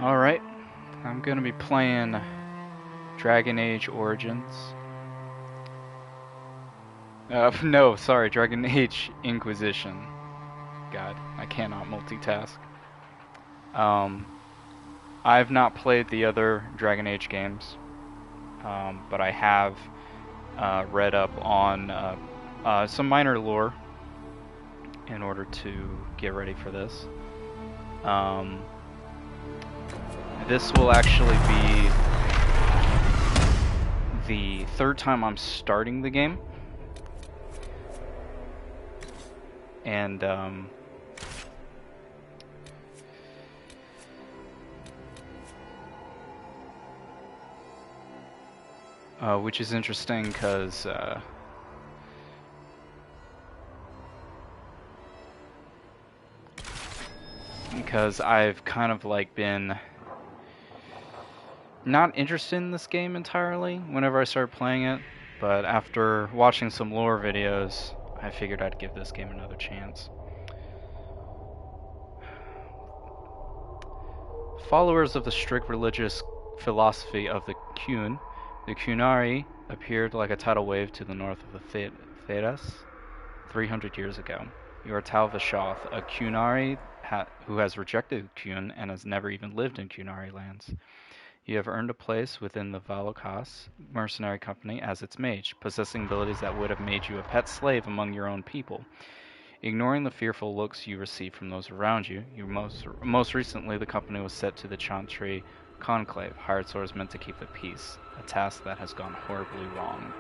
Alright, I'm gonna be playing Dragon Age Origins. No, sorry, Dragon Age Inquisition. God, I cannot multitask. Um, I've not played the other Dragon Age games, but I have read up on some minor lore in order to get ready for this. This will actually be the third time I'm starting the game. And which is interesting because I've kind of like been not interested in this game entirely whenever I started playing it, but after watching some lore videos, I figured I'd give this game another chance. Followers of the strict religious philosophy of the Qunari appeared like a tidal wave to the north of the Thedas 300 years ago. You are Tal Vashoth, a Qunari who has rejected Qun and has never even lived in Qunari lands. You have earned a place within the Valokas mercenary company as its mage, possessing abilities that would have made you a pet slave among your own people. Ignoring the fearful looks you receive from those around you, most recently the company was set to the Chantry Conclave, hired swordsmen to keep the peace, a task that has gone horribly wrong.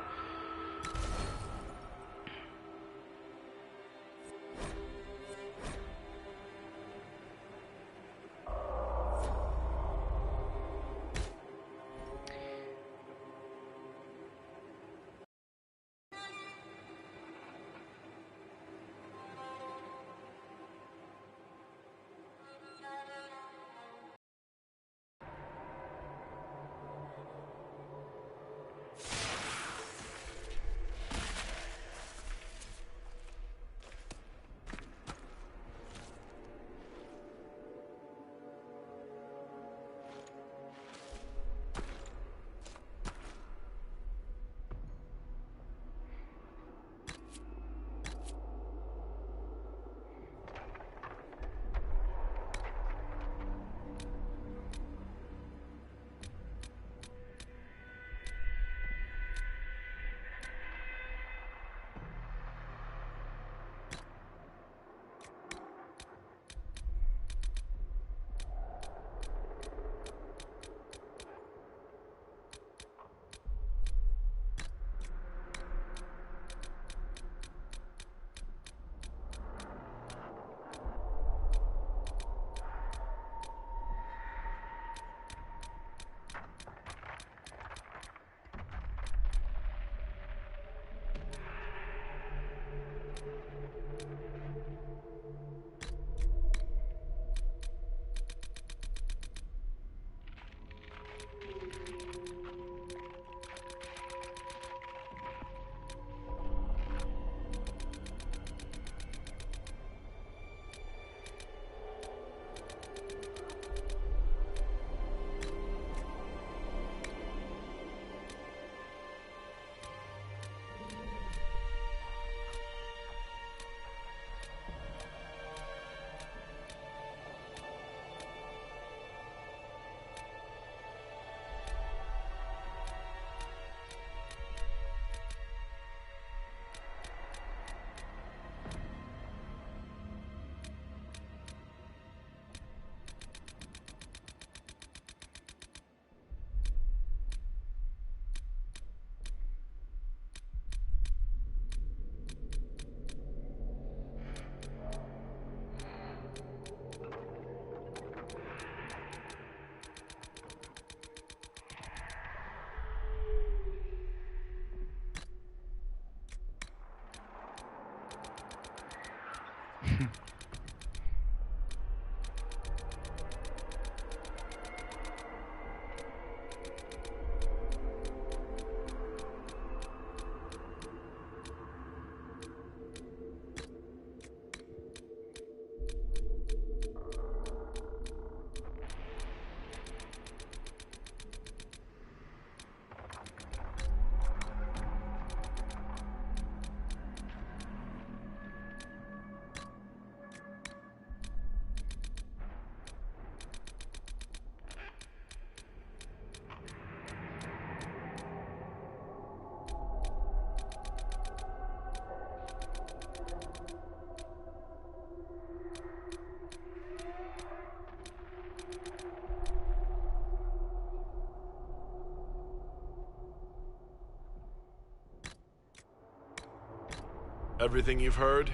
Everything you've heard,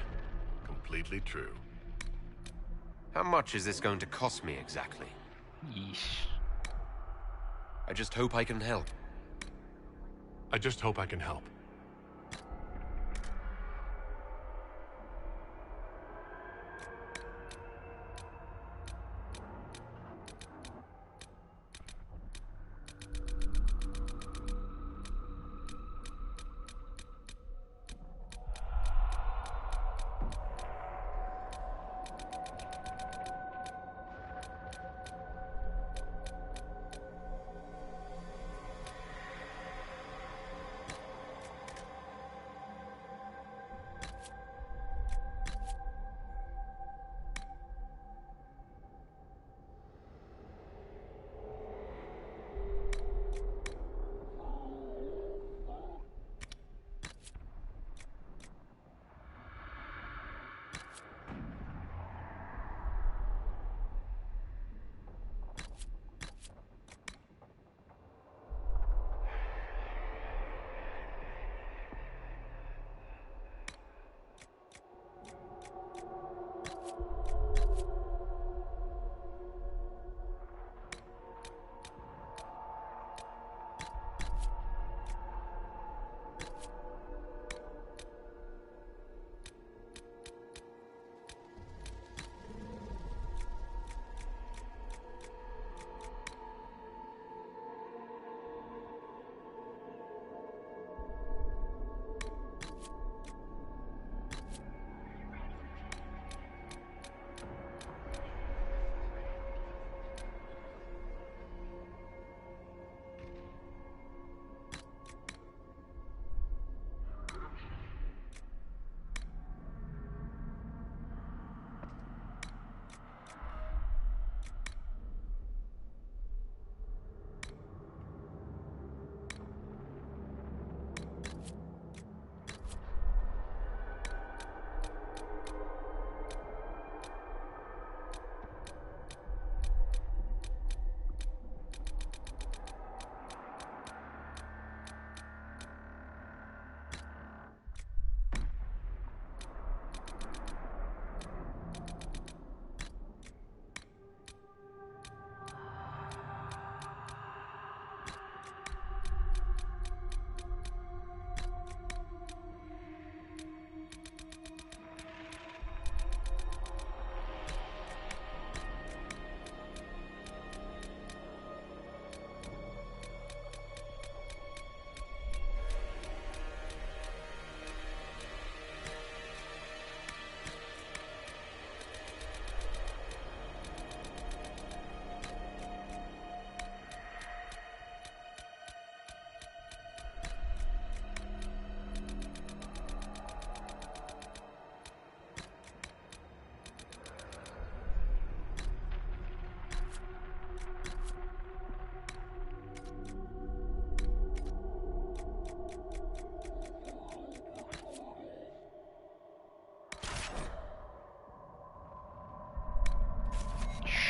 completely true. How much is this going to cost me exactly? Yeesh. I just hope I can help. I just hope I can help.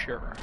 Sure.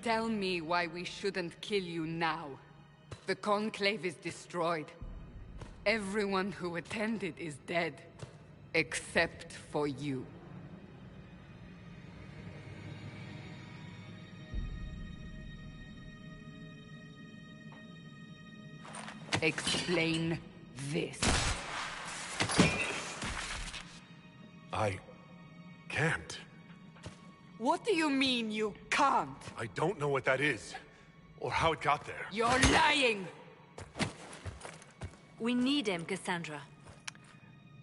Tell me why we shouldn't kill you now. The Conclave is destroyed. Everyone who attended is dead. Except for you. Explain this. I can't. What do you mean you can't? I don't know what that is, or how it got there. You're lying! We need him, Cassandra.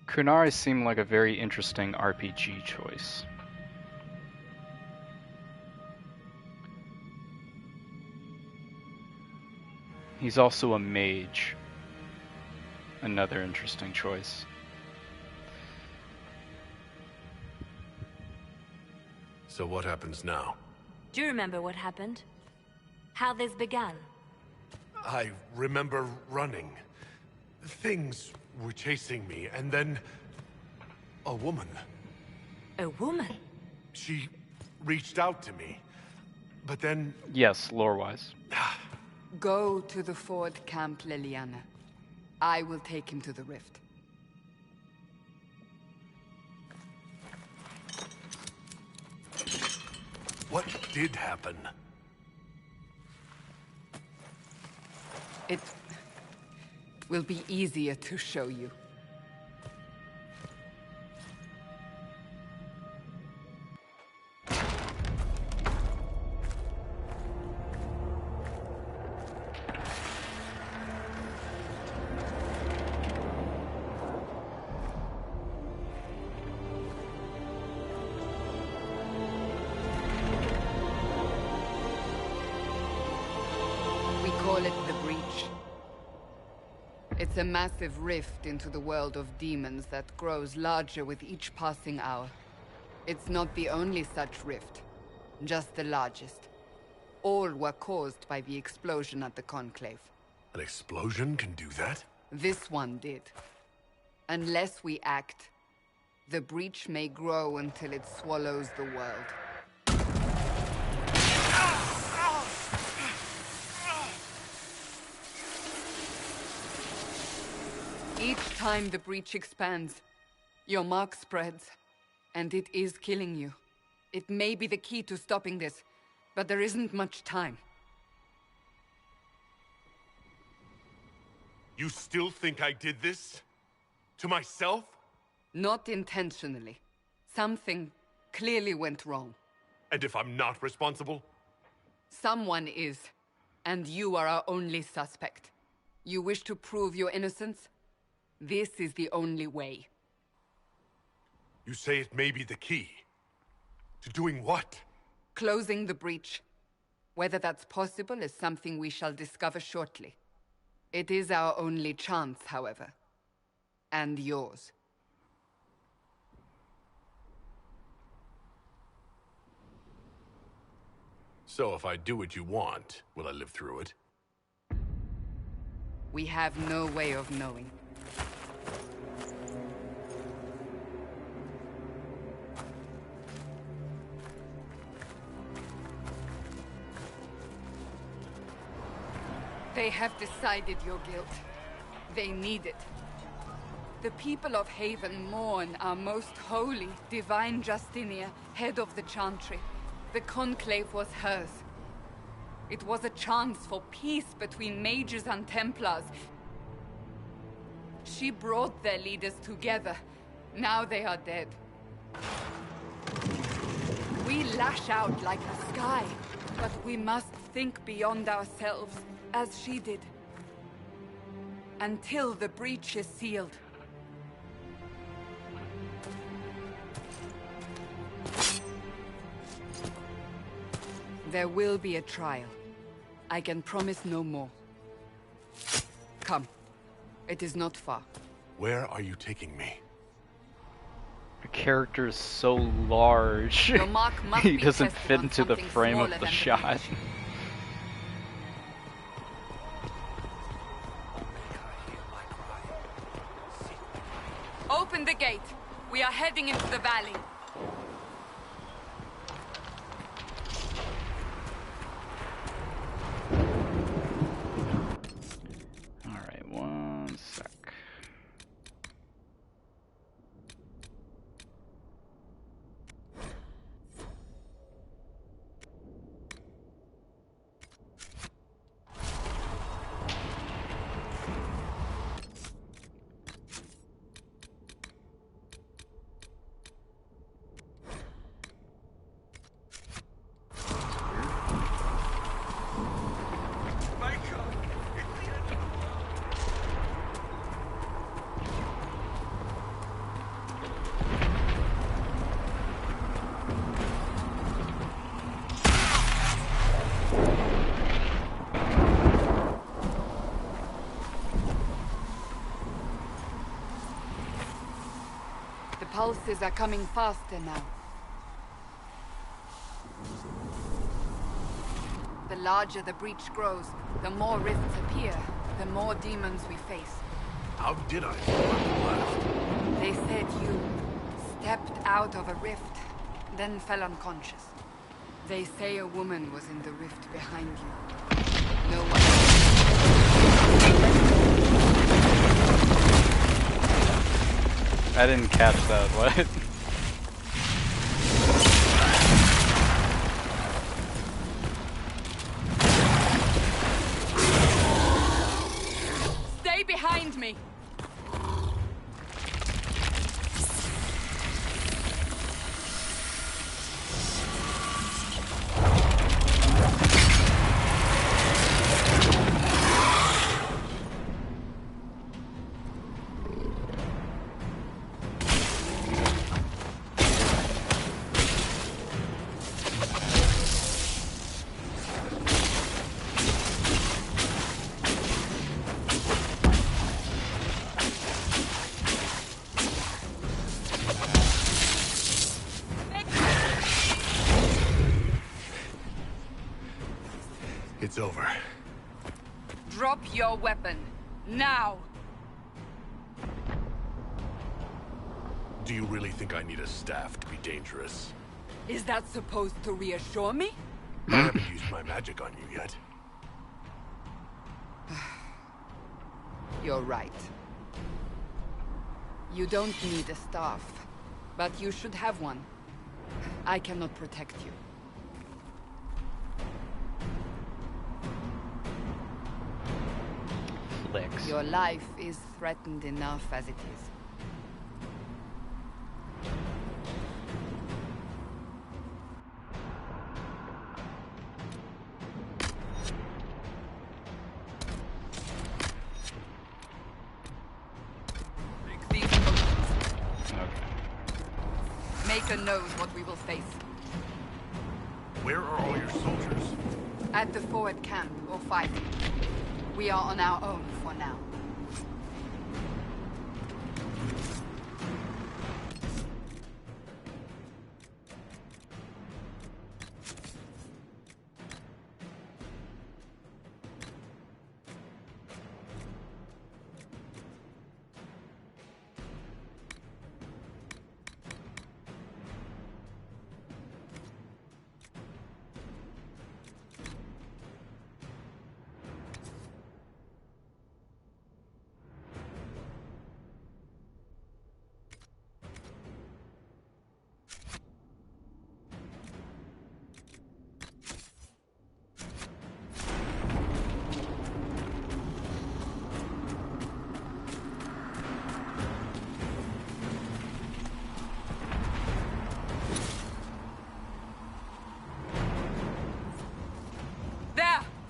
Kunari seemed like a very interesting RPG choice. He's also a mage. Another interesting choice. So what happens now? Do you remember what happened? How this began? I remember running. Things were chasing me, and then... a woman. A woman? She reached out to me. But then... Yes, lore-wise. Go to the Ford Camp, Liliana. I will take him to the rift. What did happen? It will be easier to show you. Call it the Breach. It's a massive rift into the world of demons that grows larger with each passing hour. It's not the only such rift, just the largest. All were caused by the explosion at the Conclave. An explosion can do that? This one did. Unless we act, the Breach may grow until it swallows the world. Each time the Breach expands, your mark spreads, and it is killing you. It may be the key to stopping this, but there isn't much time. You still think I did this? To myself? Not intentionally. Something clearly went wrong. And if I'm not responsible? Someone is, and you are our only suspect. You wish to prove your innocence? This is the only way. You say it may be the key. To doing what? Closing the Breach. Whether that's possible is something we shall discover shortly. It is our only chance, however. And yours. So if I do what you want, will I live through it? We have no way of knowing. They have decided your guilt. They need it. The people of Haven mourn our most holy, divine Justinia, head of the Chantry. The Conclave was hers. It was a chance for peace between mages and Templars. She brought their leaders together. Now they are dead. We lash out like the sky, but we must think beyond ourselves, as she did. Until the Breach is sealed. There will be a trial. I can promise no more. Come. It is not far. Where are you taking me? The character is so large. Your mark must He be doesn't tested fit on into the something frame smaller of the than shot. Breach. Open the gate. We are heading into the valley. pulses are coming faster now. The larger the breach grows, the more rifts appear, the more demons we face. How did I left? They said you stepped out of a rift, then fell unconscious. They say a woman was in the rift behind you. No one. I didn't catch that. What? Stay behind me! It's over. Drop your weapon. Now! Do you really think I need a staff to be dangerous? Is that supposed to reassure me? I haven't used my magic on you yet. You're right. You don't need a staff, but you should have one. I cannot protect you. Flicks. Your life is threatened enough as it is. Make these motions. Okay. Maker knows what we will face. Where are all your soldiers? At the forward camp, or fighting. We are on our own for now.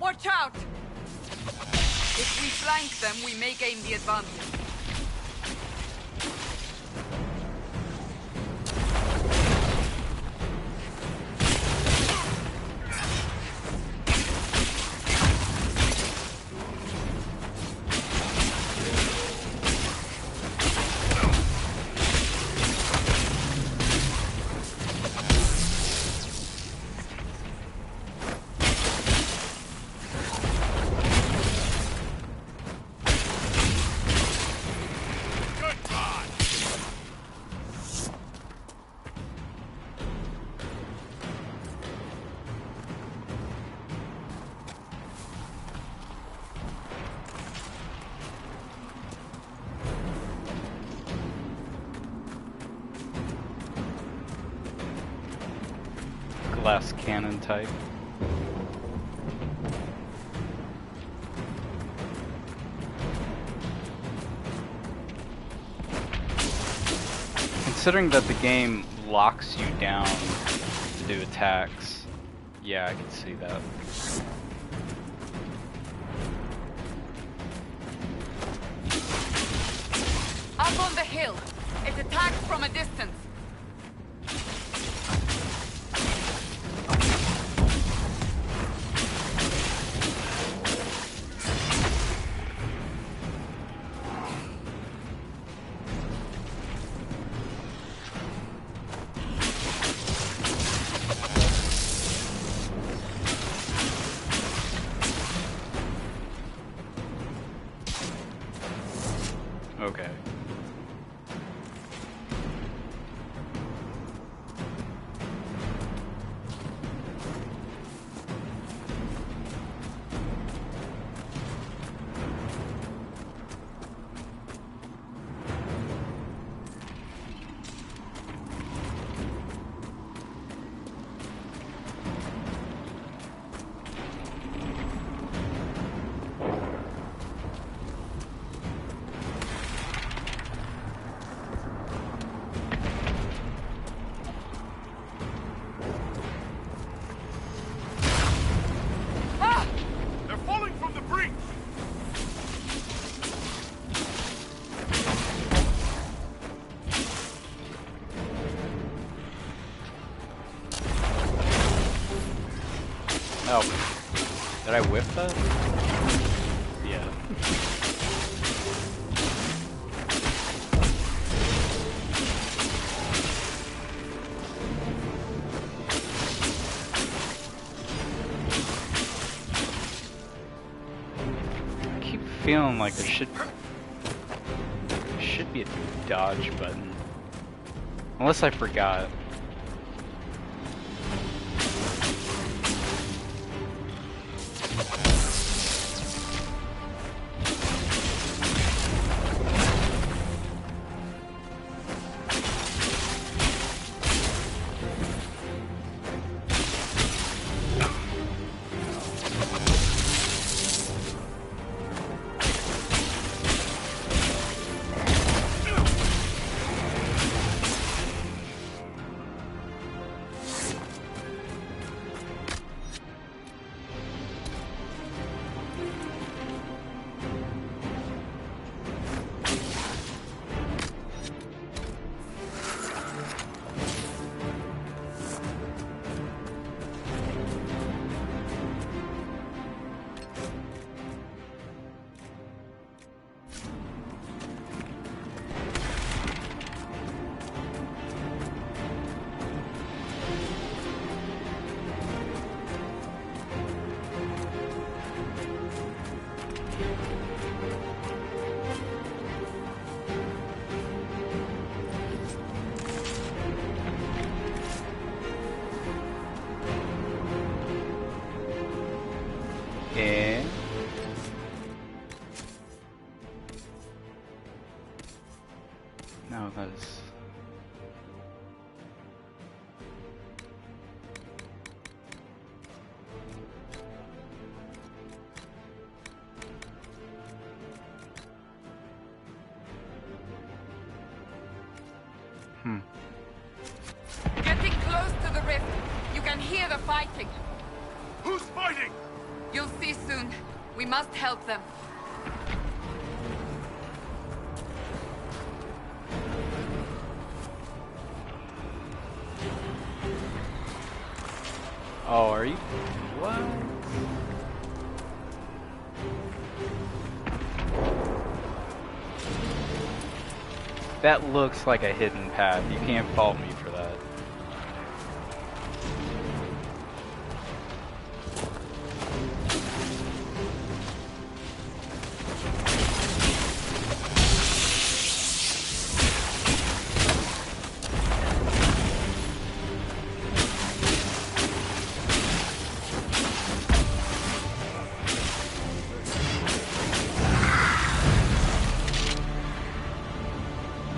Watch out! If we flank them, we may gain the advantage. Glass cannon type. Considering that the game locks you down to do attacks, yeah, I can see that. Up on the hill. It attacks from a distance. Okay. They're falling from the breach! Oh. Did I whiff that? Yeah. I keep feeling like there should be a dodge button. Unless I forgot. And no, that is. Getting close to the rift. You can hear the fighting. Who's fighting? You'll see soon. We must help them. Oh, are you? What? That looks like a hidden path. You can't fault me for that.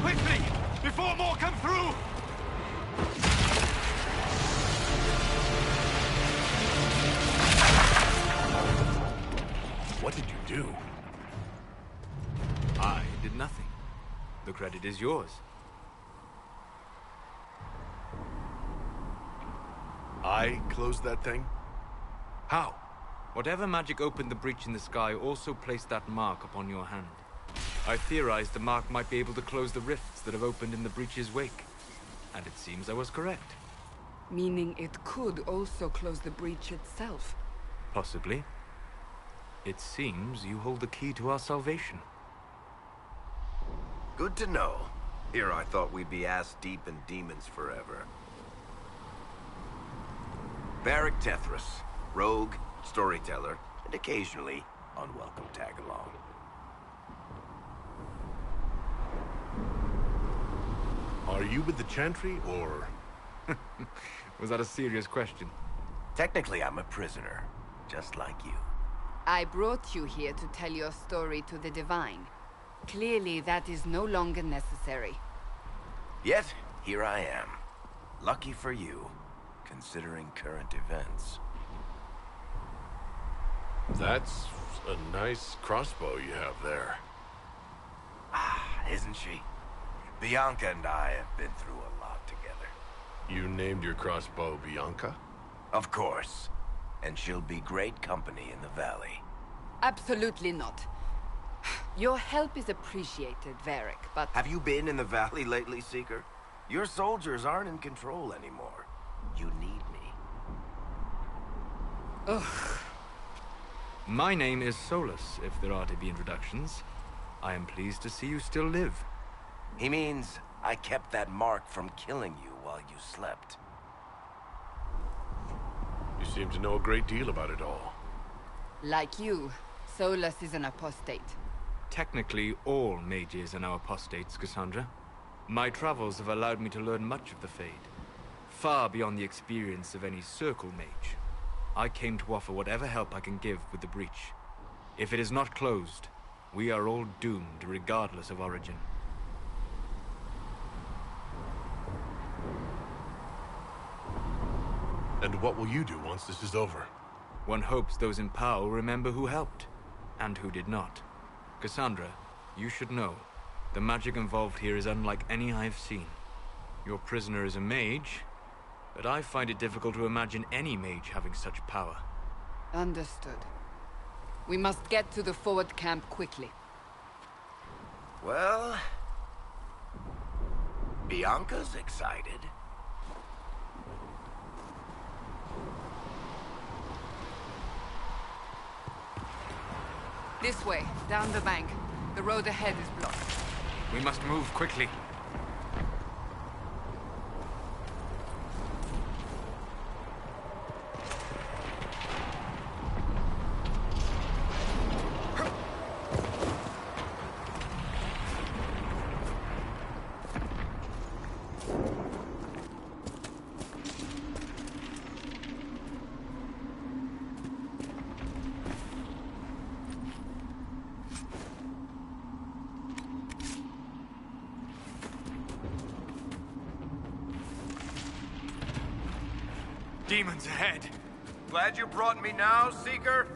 Quickly! Before more come through! What did you do? I did nothing. The credit is yours. I closed that thing? How? Whatever magic opened the breach in the sky also placed that mark upon your hand. I theorized the mark might be able to close the rifts that have opened in the breach's wake. And it seems I was correct. Meaning it could also close the breach itself. Possibly. It seems you hold the key to our salvation. Good to know. Here I thought we'd be ass-deep in demons forever. Varric Tethras, rogue, storyteller, and occasionally unwelcome tag-along. Are you with the Chantry, or...? Was that a serious question? Technically, I'm a prisoner, just like you. I brought you here to tell your story to the Divine. Clearly, that is no longer necessary. Yet, here I am. Lucky for you, considering current events. That's a nice crossbow you have there. Ah, isn't she? Bianca and I have been through a lot together. You named your crossbow Bianca? Of course. And she'll be great company in the valley. Absolutely not. Your help is appreciated, Varric, but... Have you been in the valley lately, Seeker? Your soldiers aren't in control anymore. You need me. Ugh. My name is Solus, if there are to be introductions. I am pleased to see you still live. He means I kept that mark from killing you while you slept. You seem to know a great deal about it all. Like you, Solus is an apostate. Technically, all mages are now apostates, Cassandra. My travels have allowed me to learn much of the Fade, far beyond the experience of any Circle mage. I came to offer whatever help I can give with the breach. If it is not closed, we are all doomed regardless of origin. And what will you do once this is over? One hopes those in power will remember who helped, and who did not. Cassandra, you should know, the magic involved here is unlike any I've seen. Your prisoner is a mage, but I find it difficult to imagine any mage having such power. Understood. We must get to the forward camp quickly. Well... Bianca's excited. This way, down the bank. The road ahead is blocked. We must move quickly. Demons ahead! Glad you brought me now, Seeker?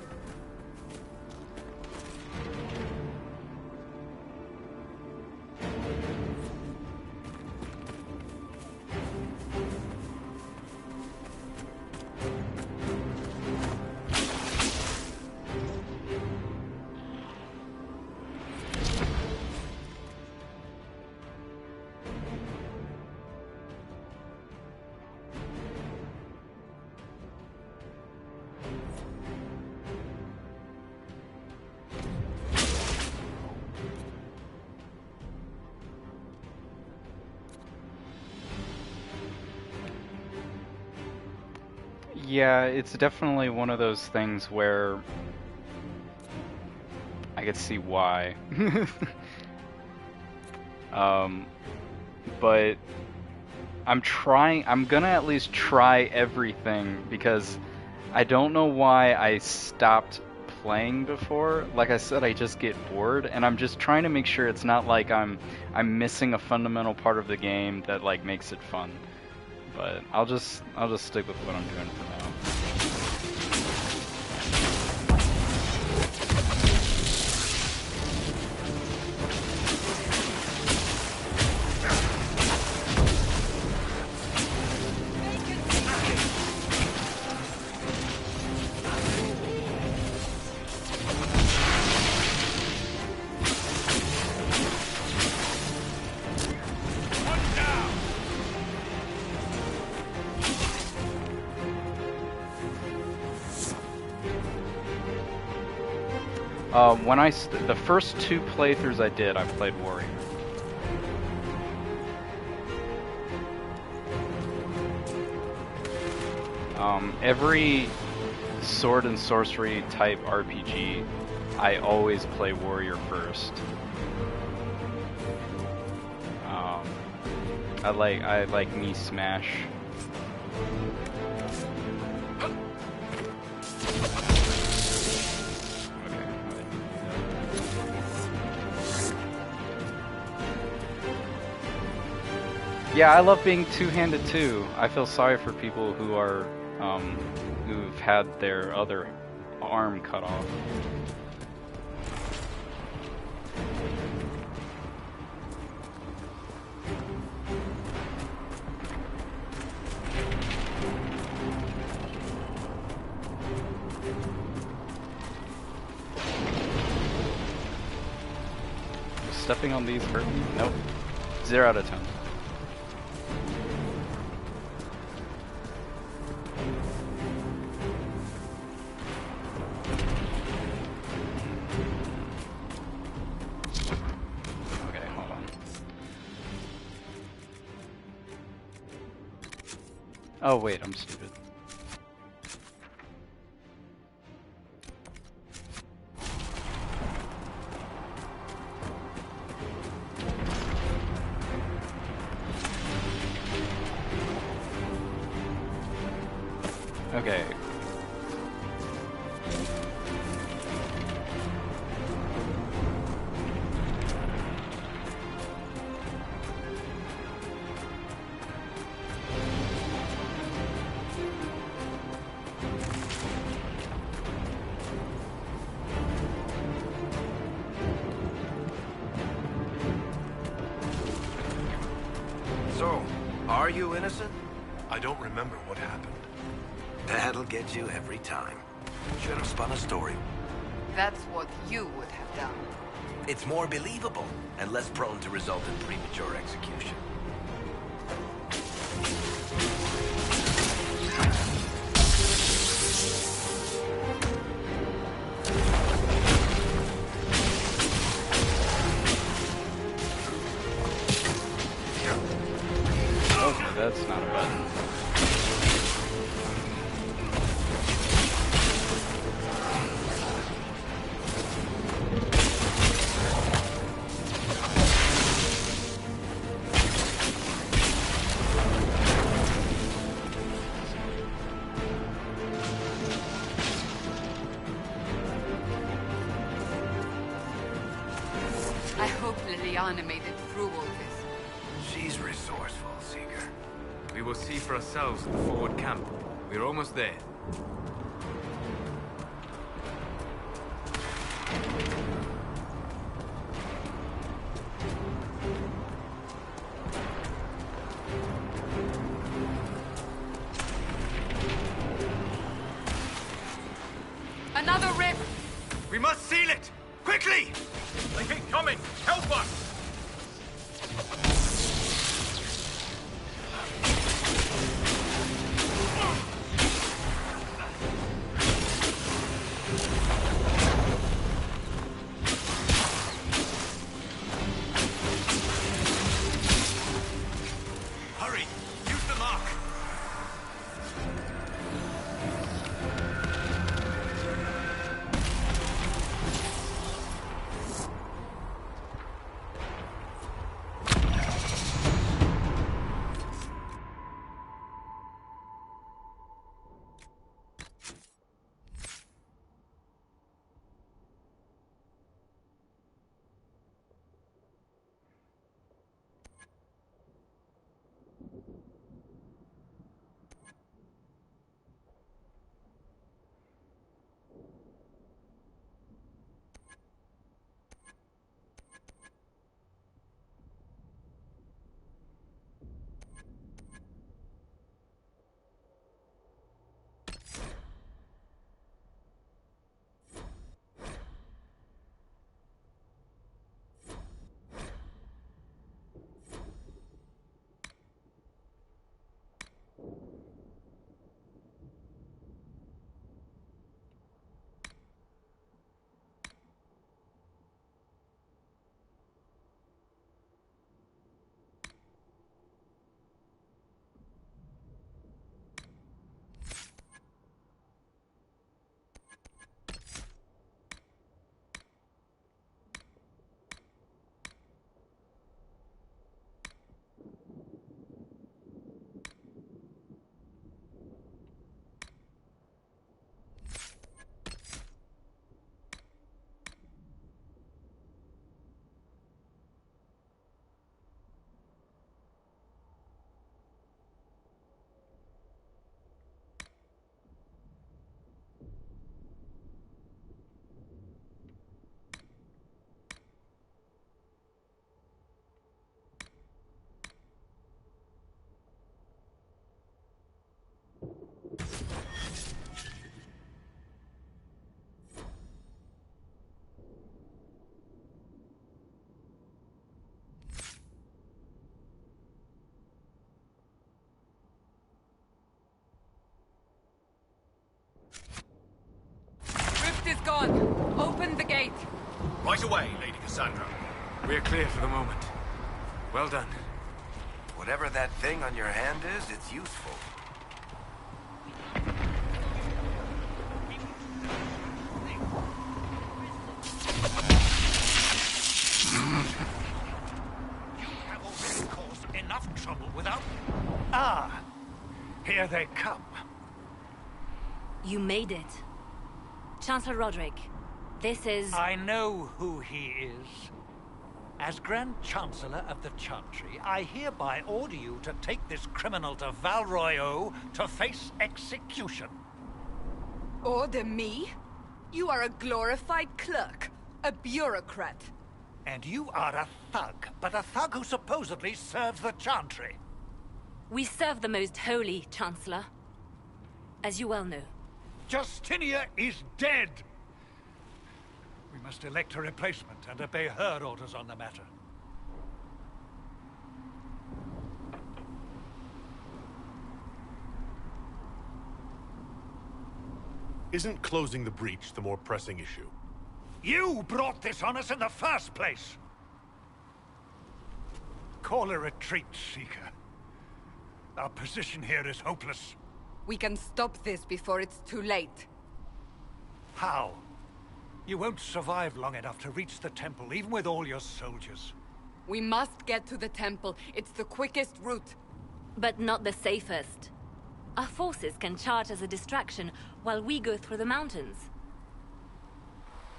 Yeah, it's definitely one of those things where I could see why. But I'm gonna at least try everything because I don't know why I stopped playing before. Like I said, I just get bored, and I'm just trying to make sure it's not like I'm missing a fundamental part of the game that like makes it fun. But I'll just stick with what I'm doing for now. The first two playthroughs I did, I played Warrior. Every sword and sorcery type RPG, I always play Warrior first. I like me smash. Yeah, I love being two-handed too. I feel sorry for people who are, who've had their other arm cut off. Stepping on these hurt me? Nope. 0 out of 10. Okay, hold on. Oh wait, I'm stupid. Okay. So, are you innocent? I don't remember what happened. That'll get you every time. Should have spun a story. That's what you would have done. It's more believable and less prone to result in premature execution. Okay, that's not a button. I hope Liliana made it through all this. She's resourceful, Seeker. We will see for ourselves at the forward camp. We're almost there. Another rift! We must seal it! Quickly! They keep coming! Help us! Hurry! Use the mark! Rift is gone. Open the gate. Right away, Lady Cassandra. We're clear for the moment. Well done. Whatever that thing on your hand is, it's useful. You have already caused enough trouble without... Ah! Here they come. You made it. Chancellor Roderick, this is... I know who he is. As Grand Chancellor of the Chantry, I hereby order you to take this criminal to Val Royeaux to face execution. Order me? You are a glorified clerk. A bureaucrat. And you are a thug, but a thug who supposedly serves the Chantry. We serve the most holy, Chancellor. As you well know. Justinia is dead! We must elect a replacement and obey her orders on the matter. Isn't closing the breach the more pressing issue? You brought this on us in the first place! Call a retreat, Seeker. Our position here is hopeless. We can stop this before it's too late. How? You won't survive long enough to reach the temple, even with all your soldiers. We must get to the temple. It's the quickest route. But not the safest. Our forces can charge as a distraction while we go through the mountains.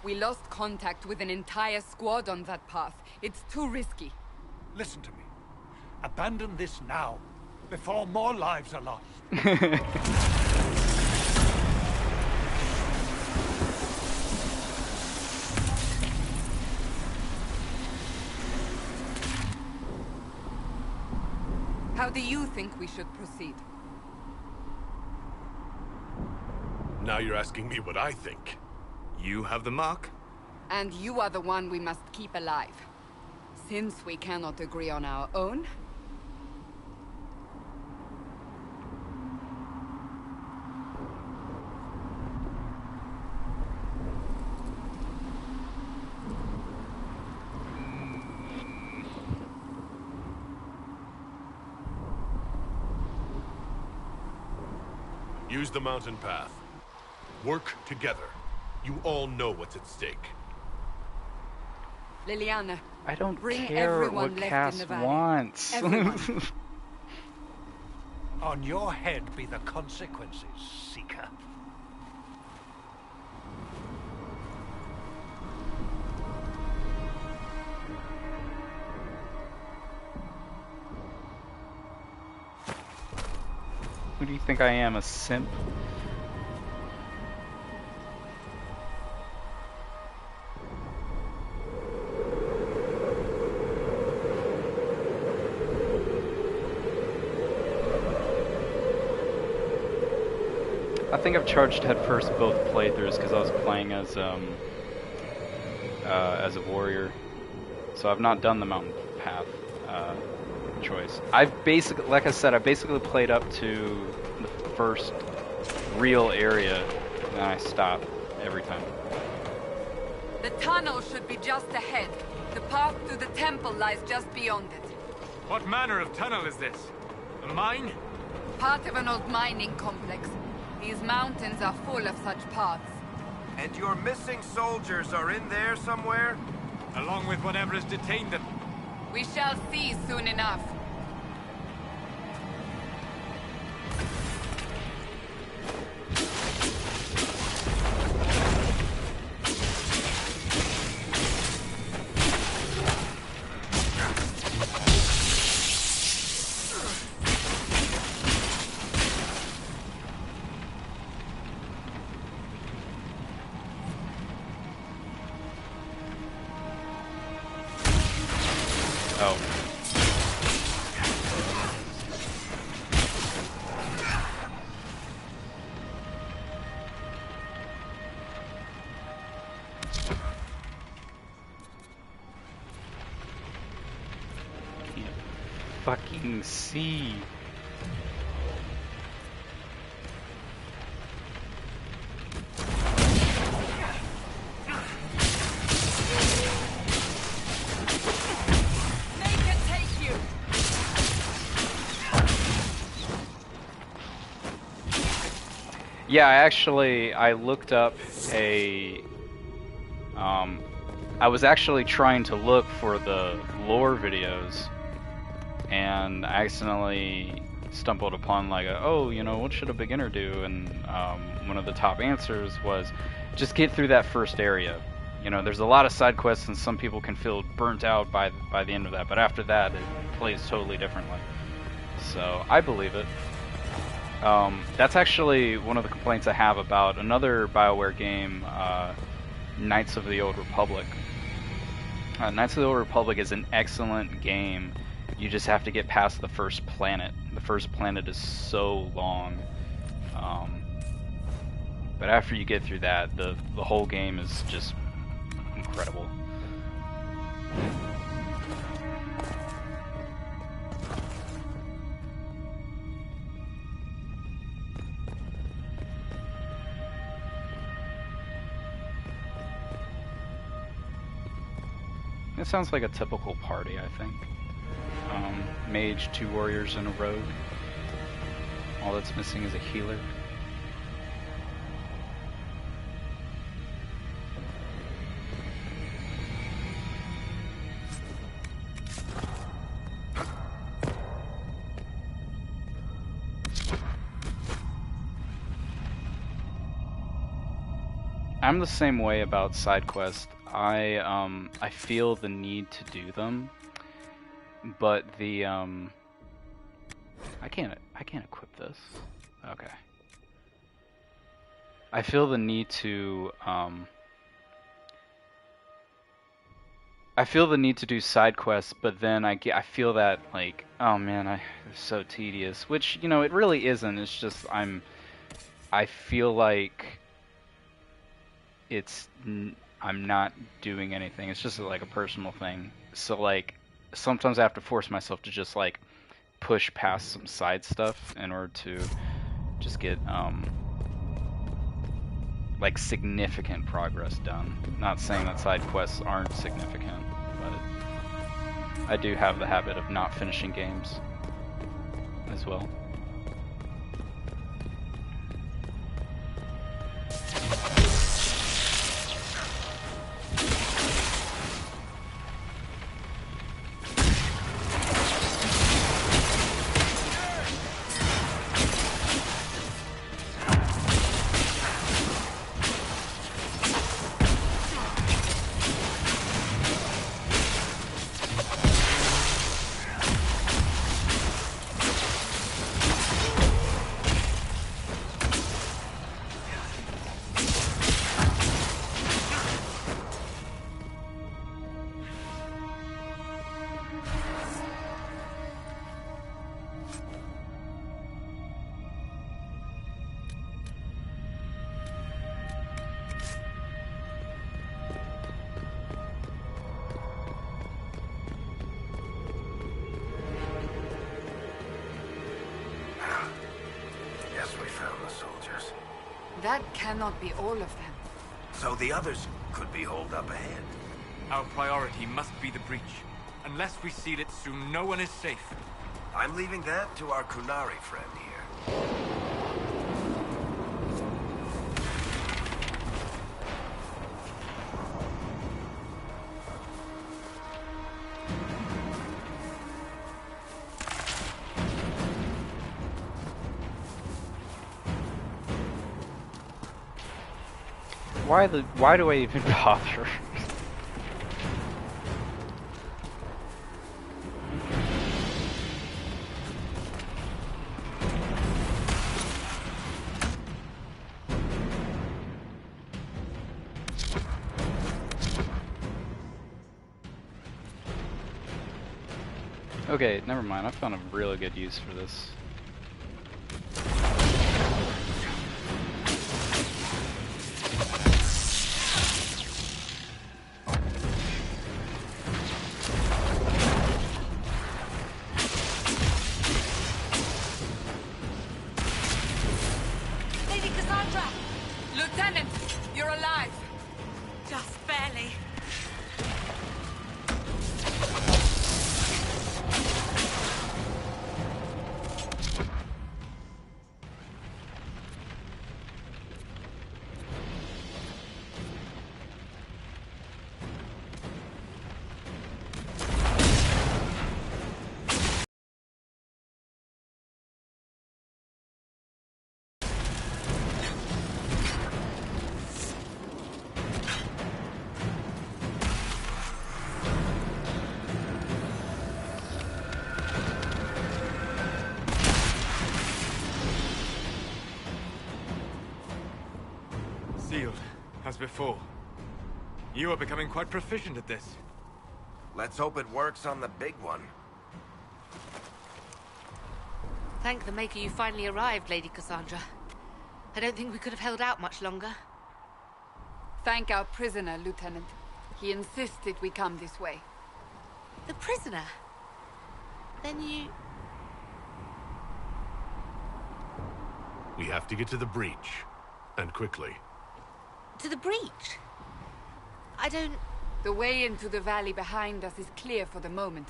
We lost contact with an entire squad on that path. It's too risky. Listen to me. Abandon this now, before more lives are lost. How do you think we should proceed? Now you're asking me what I think. You have the mark? And you are the one we must keep alive. Since we cannot agree on our own... Use the mountain path. Work together. You all know what's at stake. Liliana, I don't bring care everyone what left Cass in the valley. wants. Everyone. On your head be the consequences, Seeker. Who do you think I am, a simp? I think I've charged headfirst both playthroughs because I was playing as a warrior, so I've not done the mountain path choice. I've basically, like I said, I basically played up to the first real area, and then I stop every time. The tunnel should be just ahead. The path to the temple lies just beyond it. What manner of tunnel is this? A mine? Part of an old mining complex. These mountains are full of such paths. And your missing soldiers are in there somewhere? Along with whatever has detained them. We shall see soon enough. Oh. Can't fucking see. Yeah, I looked up a. I was actually trying to look for the lore videos, and I accidentally stumbled upon like, what should a beginner do? And one of the top answers was just get through that first area. You know, there's a lot of side quests, and some people can feel burnt out by the end of that. But after that, it plays totally differently. So I believe it. That's actually one of the complaints I have about another BioWare game, Knights of the Old Republic. Knights of the Old Republic is an excellent game. You just have to get past the first planet. The first planet is so long. But after you get through that, the whole game is just incredible. It sounds like a typical party, I think. Mage, 2 warriors, and a rogue. All that's missing is a healer. I'm the same way about side quests. I feel the need to do them, but the I can't equip this. Okay. I feel the need to do side quests, but then I feel that like, oh man, it's so tedious, which, you know, it really isn't. It's just I feel like I'm not doing anything. It's just like a personal thing. So like sometimes I have to force myself to just like push past some side stuff in order to just get like significant progress done. Not saying that side quests aren't significant, but I do have the habit of not finishing games as well. That cannot be all of them. So the others could be holed up ahead. Our priority must be the breach. Unless we seal it soon, no one is safe. I'm leaving that to our Kunari friend here. Why do I even bother? Okay, never mind. I found a really good use for this. Lady Cassandra! Lieutenant, you're alive. Just barely. before. You are becoming quite proficient at this. Let's hope it works on the big one. Thank the Maker you finally arrived, Lady Cassandra. I don't think we could have held out much longer. Thank our prisoner, Lieutenant. He insisted we come this way. The prisoner? Then you... We have to get to the breach. And quickly. To the breach? I don't... The way into the valley behind us is clear for the moment.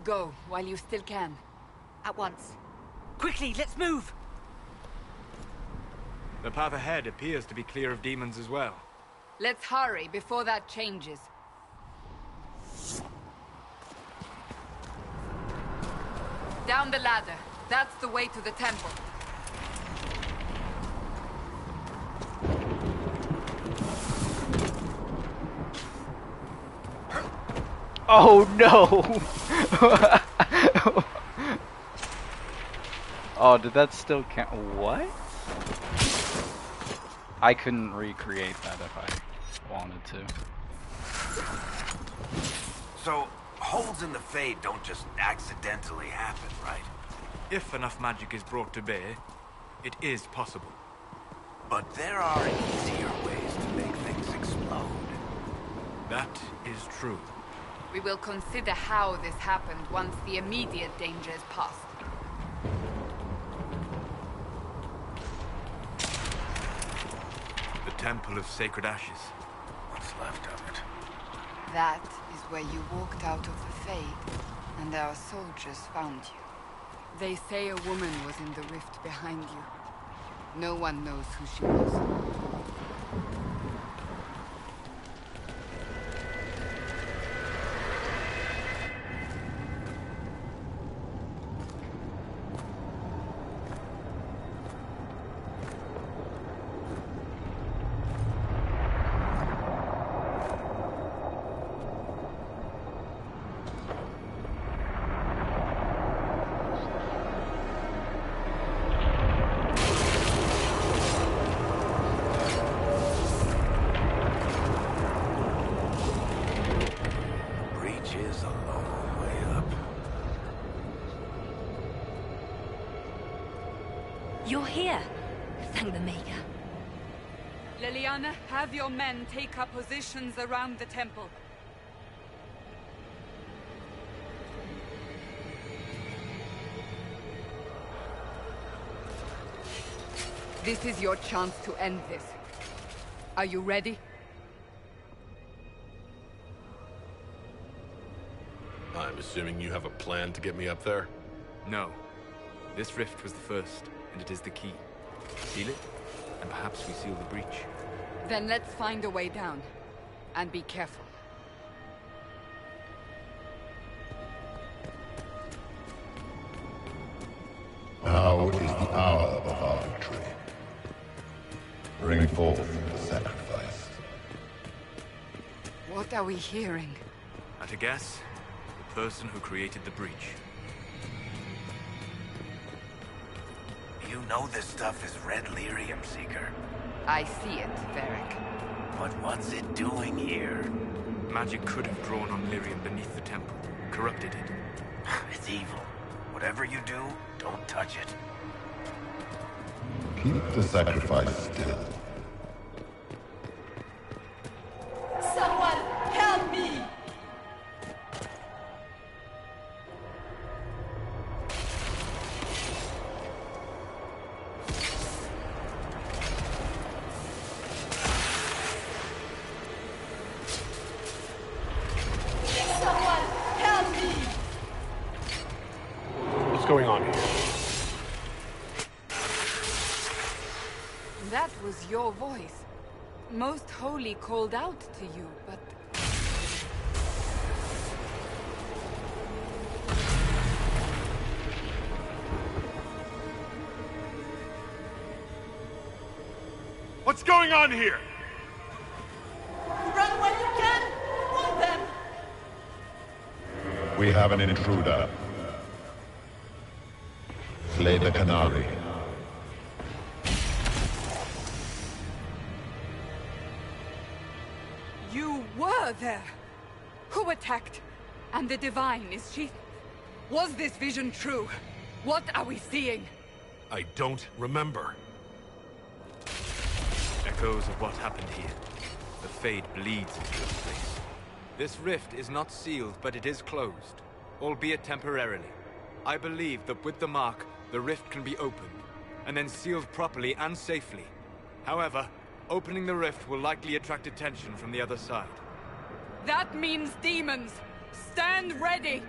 Go, while you still can. At once. Quickly, let's move! The path ahead appears to be clear of demons as well. Let's hurry before that changes. Down the ladder. That's the way to the temple. Oh no! Oh, did that still count? What? I couldn't recreate that if I wanted to. So, holes in the Fade don't just accidentally happen, right? If enough magic is brought to bear, it is possible. But there are easier ways to make things explode. That is true. We will consider how this happened once the immediate danger is past. The Temple of Sacred Ashes. What's left of it? That is where you walked out of the Fade, and our soldiers found you. They say a woman was in the rift behind you. No one knows who she was. You're here. Thank the Maker. Leliana, have your men take up positions around the temple. This is your chance to end this. Are you ready? I'm assuming you have a plan to get me up there? No. This rift was the first, and it is the key. Seal it, and perhaps we seal the breach. Then let's find a way down. And be careful. Now is the hour of our victory. Bring forth the sacrifice. What are we hearing? At a guess, the person who created the breach. You know this stuff is red lyrium, Seeker. I see it, Varric. But what's it doing here? Magic could have drawn on lyrium beneath the temple, corrupted it. It's evil. Whatever you do, don't touch it. Keep the sacrifice still. Someone help me! Someone help me! What's going on here? That was your voice. Most Holy called out to you, but... What's going on here? Run when you can! Want them! We have an intruder. Slay the Canary. there! Who attacked? And the Divine, is she... Was this vision true? What are we seeing? I don't remember. Echoes of what happened here. The Fade bleeds into this place. This rift is not sealed, but it is closed, albeit temporarily. I believe that with the mark, the rift can be opened, and then sealed properly and safely. However, opening the rift will likely attract attention from the other side. That means demons! Stand ready!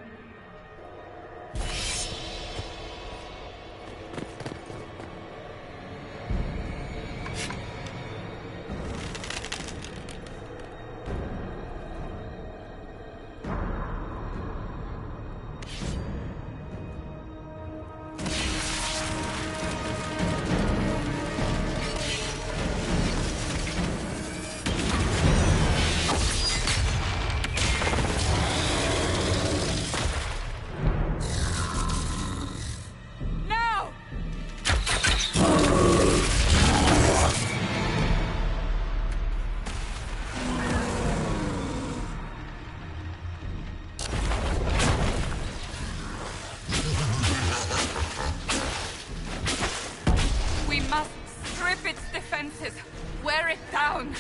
Wear it down!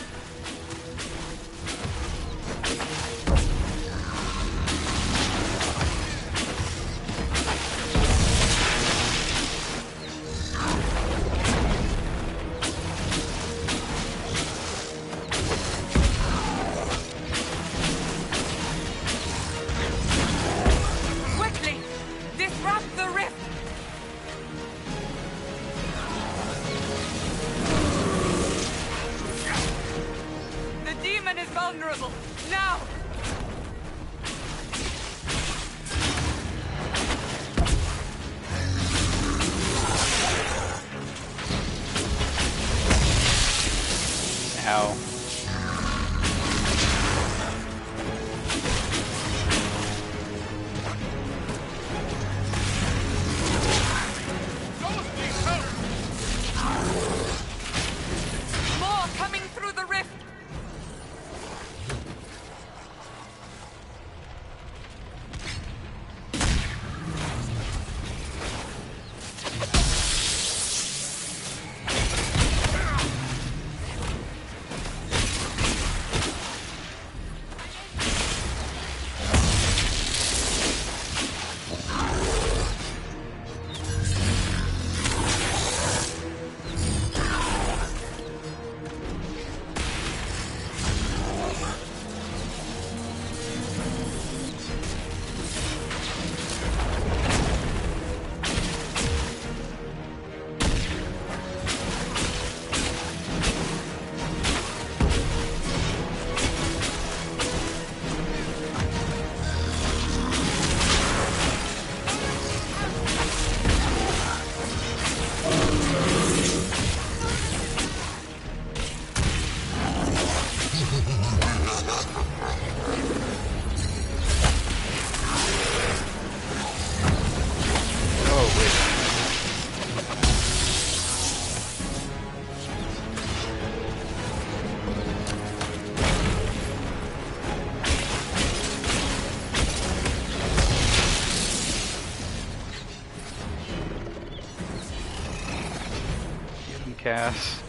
Quickly! Disrupt the rift! Is vulnerable. Now! Ow. More coming through the rift! Cass.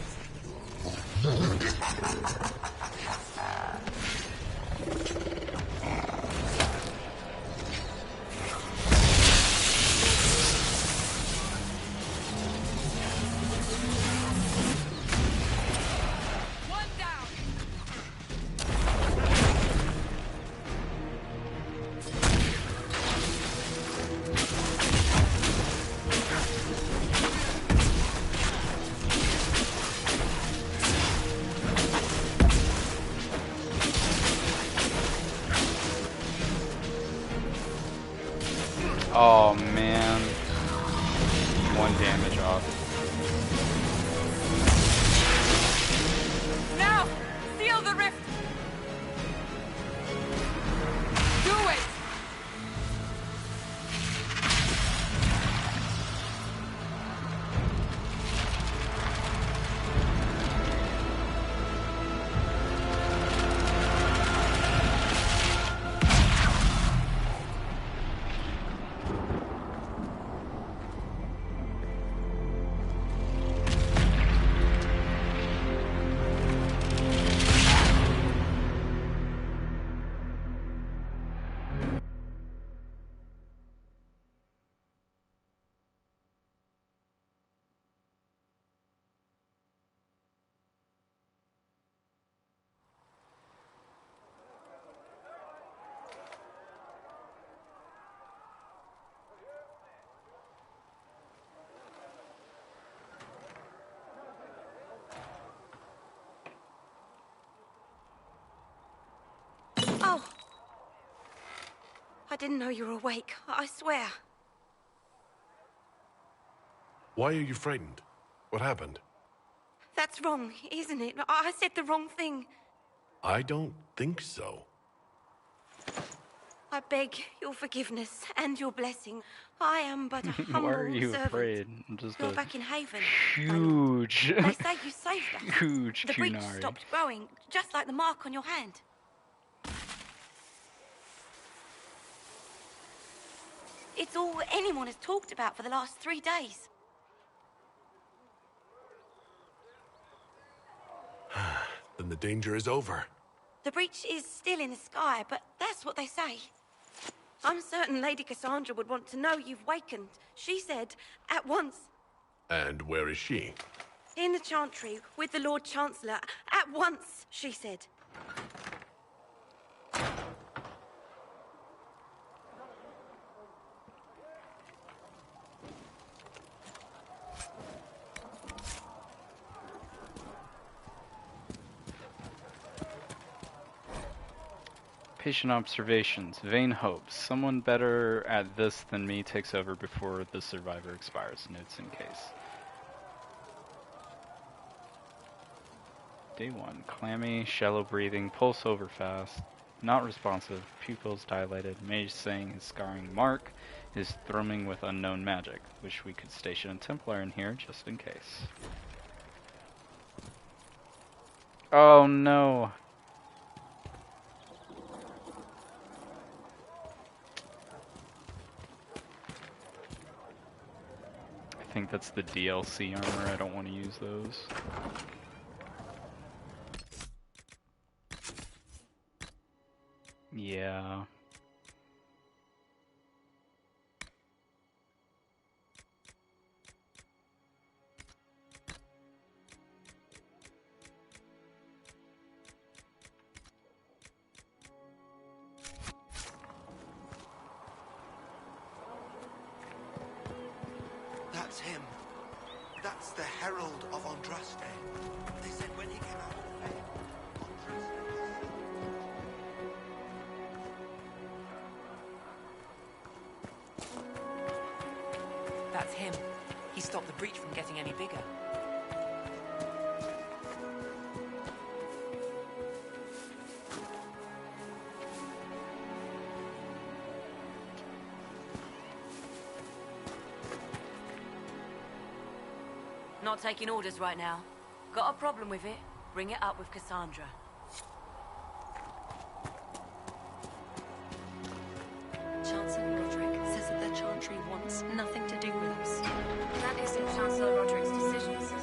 Oh man. One damage off. Now! Seal the rift! Do it! didn't know you were awake. I swear. Why are you frightened? What happened? That's wrong, isn't it? I said the wrong thing. I don't think so. I beg your forgiveness and your blessing. I am but a humble Why are you servant. afraid? I'm just You're a back in Haven. huge, They say you saved us. huge The breach Cunari. stopped growing, just like the mark on your hand. It's all anyone has talked about for the last 3 days. Then the danger is over. The breach is still in the sky, but that's what they say. I'm certain Lady Cassandra would want to know you've wakened. She said, at once. And where is she? In the Chantry, with the Lord Chancellor. At once, she said. Patient observations. Vain hopes. Someone better at this than me takes over before the survivor expires. Notes in case. Day 1. Clammy, shallow breathing, pulse over fast, not responsive, pupils dilated, mage saying his scarring mark is thrumming with unknown magic. Wish we could station a Templar in here just in case. Oh no! I think that's the DLC armor, I don't want to use those. Yeah. That's him. That's the Herald of Andraste. They said when he came out of the Fade, That's him. He stopped the breach from getting any bigger. Not taking orders right now. Got a problem with it? Bring it up with Cassandra. Chancellor Roderick says that the Chantry wants nothing to do with us. That isn't Chancellor Roderick's decision, sister.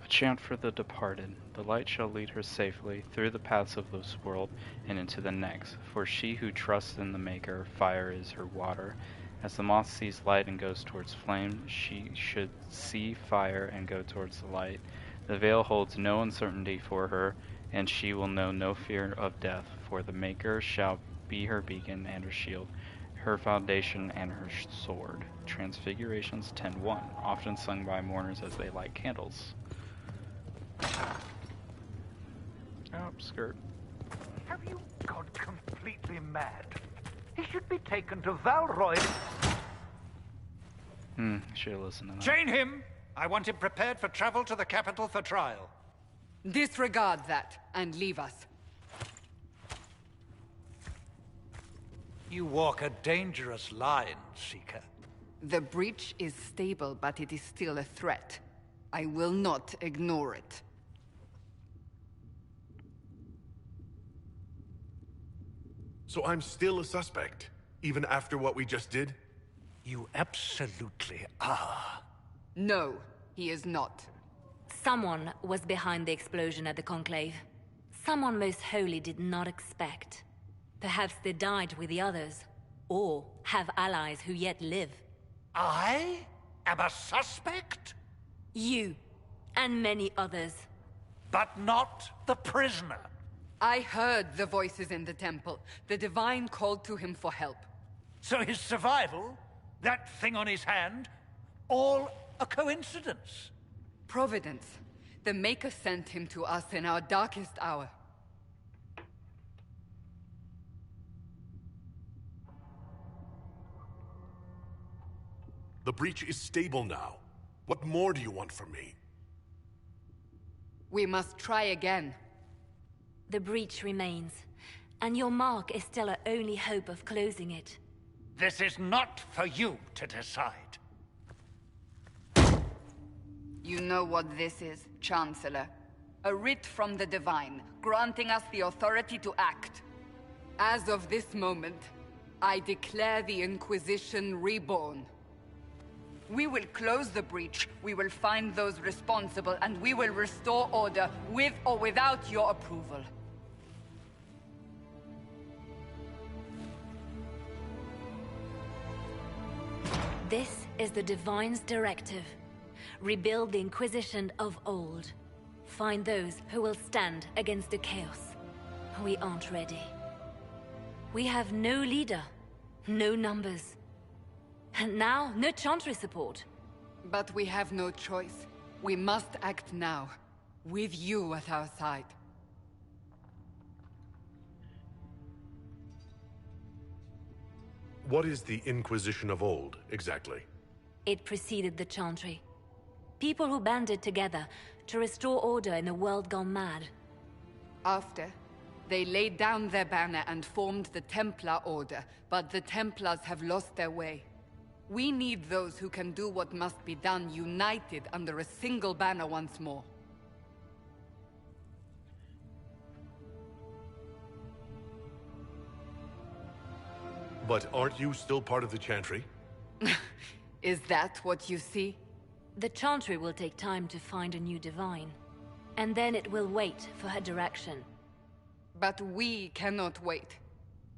Chant for the departed. The light shall lead her safely through the paths of this world and into the next. For she who trusts in the Maker, fire is her water. As the moth sees light and goes towards flame, she should see fire and go towards the light. The veil holds no uncertainty for her, and she will know no fear of death. For the Maker shall be her beacon and her shield, her foundation and her sword. Transfigurations 10:1, often sung by mourners as they light candles. Oh, skirt. Have you gone completely mad? He should be taken to Valroy. Should have listened to that. Chain him! I want him prepared for travel to the capital for trial. Disregard that and leave us. You walk a dangerous line, Seeker. The breach is stable, but it is still a threat. I will not ignore it. So I'm still a suspect, even after what we just did? You absolutely are. No, he is not. Someone was behind the explosion at the Conclave. Someone most holy did not expect. Perhaps they died with the others, or have allies who yet live. I am a suspect? You, and many others. But not the prisoner. I heard the voices in the temple. The Divine called to him for help. So his survival, that thing on his hand, all a coincidence? Providence. The Maker sent him to us in our darkest hour. The breach is stable now. What more do you want from me? We must try again. The breach remains, and your mark is still our only hope of closing it. This is not for you to decide. You know what this is, Chancellor. A writ from the Divine, granting us the authority to act. As of this moment, I declare the Inquisition reborn. We will close the breach, we will find those responsible, and we will restore order, with or without your approval. This is the Divine's directive. Rebuild the Inquisition of old. Find those who will stand against the chaos. We aren't ready. We have no leader, no numbers. And now, no Chantry support. But we have no choice. We must act now, with you at our side. What is the Inquisition of old, exactly? It preceded the Chantry. People who banded together to restore order in a world gone mad. After, they laid down their banner and formed the Templar Order, but the Templars have lost their way. We need those who can do what must be done, united under a single banner once more. But aren't you still part of the Chantry? Is that what you see? The Chantry will take time to find a new Divine. And then it will wait for her direction. But we cannot wait.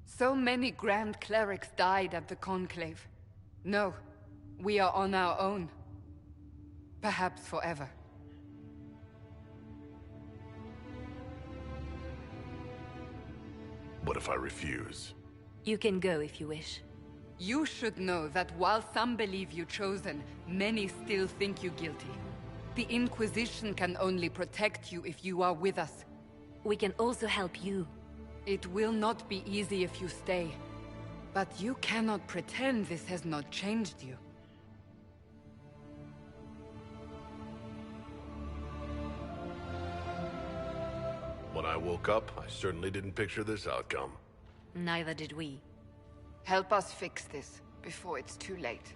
So many Grand Clerics died at the Conclave. No, we are on our own. Perhaps forever. What if I refuse? You can go if you wish. You should know that while some believe you chosen, many still think you guilty. The Inquisition can only protect you if you are with us. We can also help you. It will not be easy if you stay. But you cannot pretend this has not changed you. When I woke up, I certainly didn't picture this outcome. Neither did we. Help us fix this before it's too late.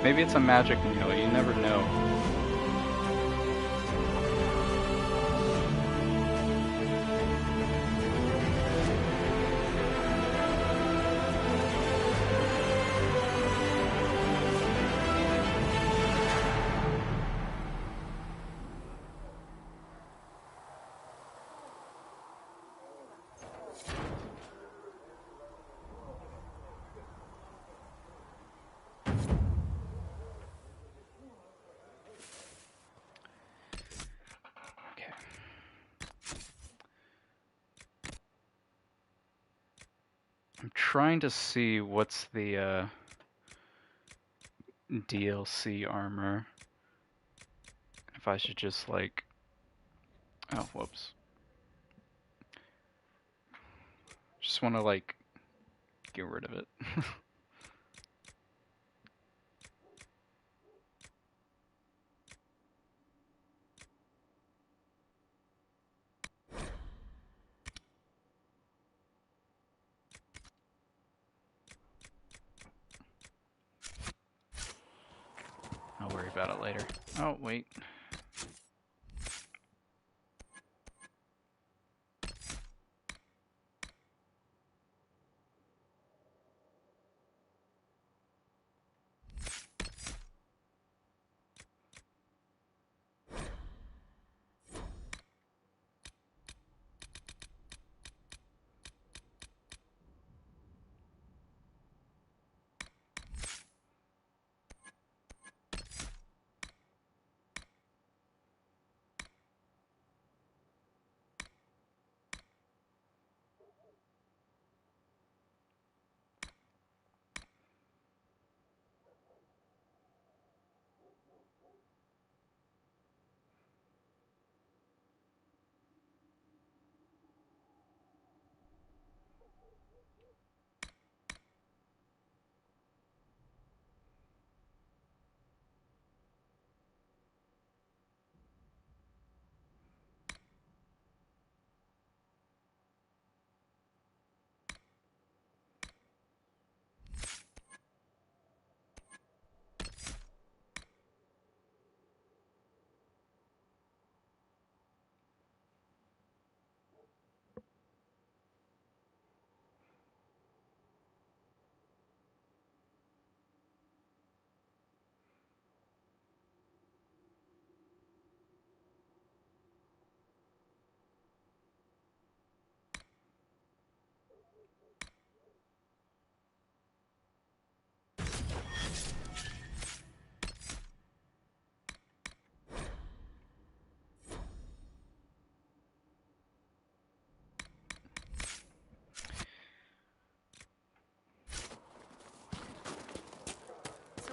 Maybe it's a magic mule, you never know. trying to see what's the DLC armor. If I should just like... Oh, whoops. Just want to like get rid of it. I'll worry about it later. Oh, wait.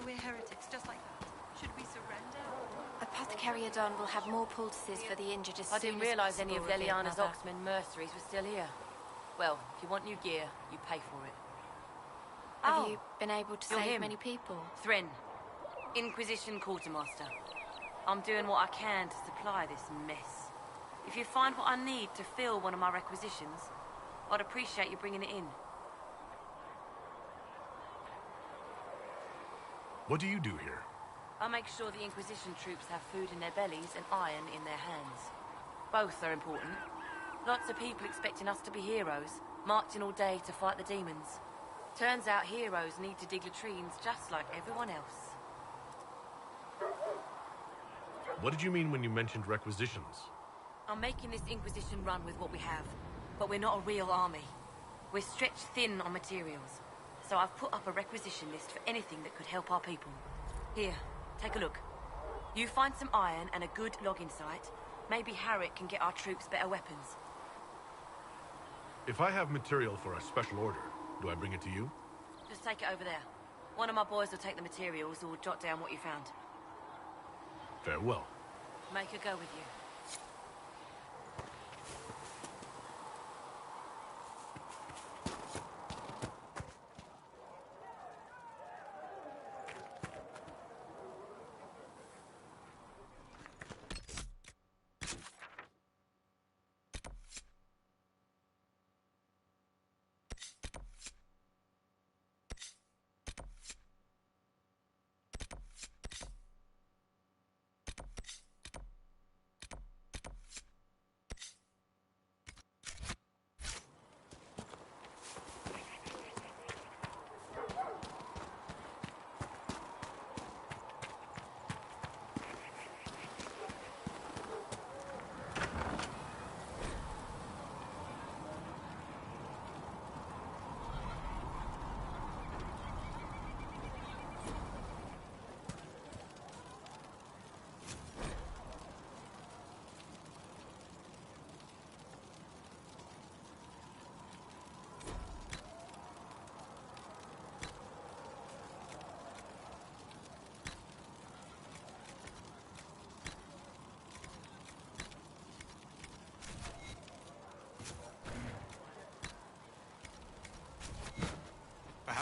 So we're heretics, just like that. Should we surrender? Apothecary Adon will have more poultices for the injured as I soon didn't as realise any of possible, Leliana's Mother. Oxman mercenaries were still here. Well, if you want new gear, you pay for it. Have you been able to You're save him. many people? Thren, Inquisition Quartermaster. I'm doing what I can to supply this mess. If you find what I need to fill one of my requisitions, I'd appreciate you bringing it in. What do you do here? I make sure the Inquisition troops have food in their bellies and iron in their hands. Both are important. Lots of people expecting us to be heroes, marching all day to fight the demons. Turns out heroes need to dig latrines just like everyone else. What did you mean when you mentioned requisitions? I'm making this Inquisition run with what we have, but we're not a real army. We're stretched thin on materials, so I've put up a requisition list for anything that could help our people. Here, take a look. You find some iron and a good logging site, maybe Harriet can get our troops better weapons. If I have material for a special order, do I bring it to you? Just take it over there. One of my boys will take the materials or jot down what you found. Farewell. Make her go with you.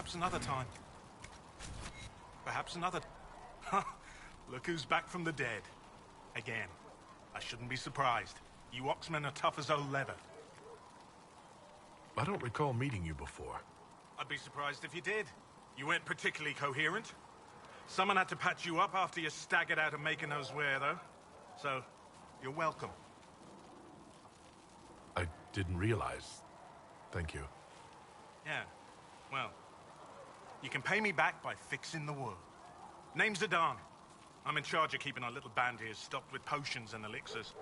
Perhaps another time. Perhaps another... Look who's back from the dead. Again. I shouldn't be surprised. You Oxmen are tough as old leather. I don't recall meeting you before. I'd be surprised if you did. You weren't particularly coherent. Someone had to patch you up after you staggered out of making those wear, though. So, you're welcome. I didn't realize. Thank you. Yeah, well, you can pay me back by fixing the world. Name's Adan. I'm in charge of keeping our little band here stocked with potions and elixirs.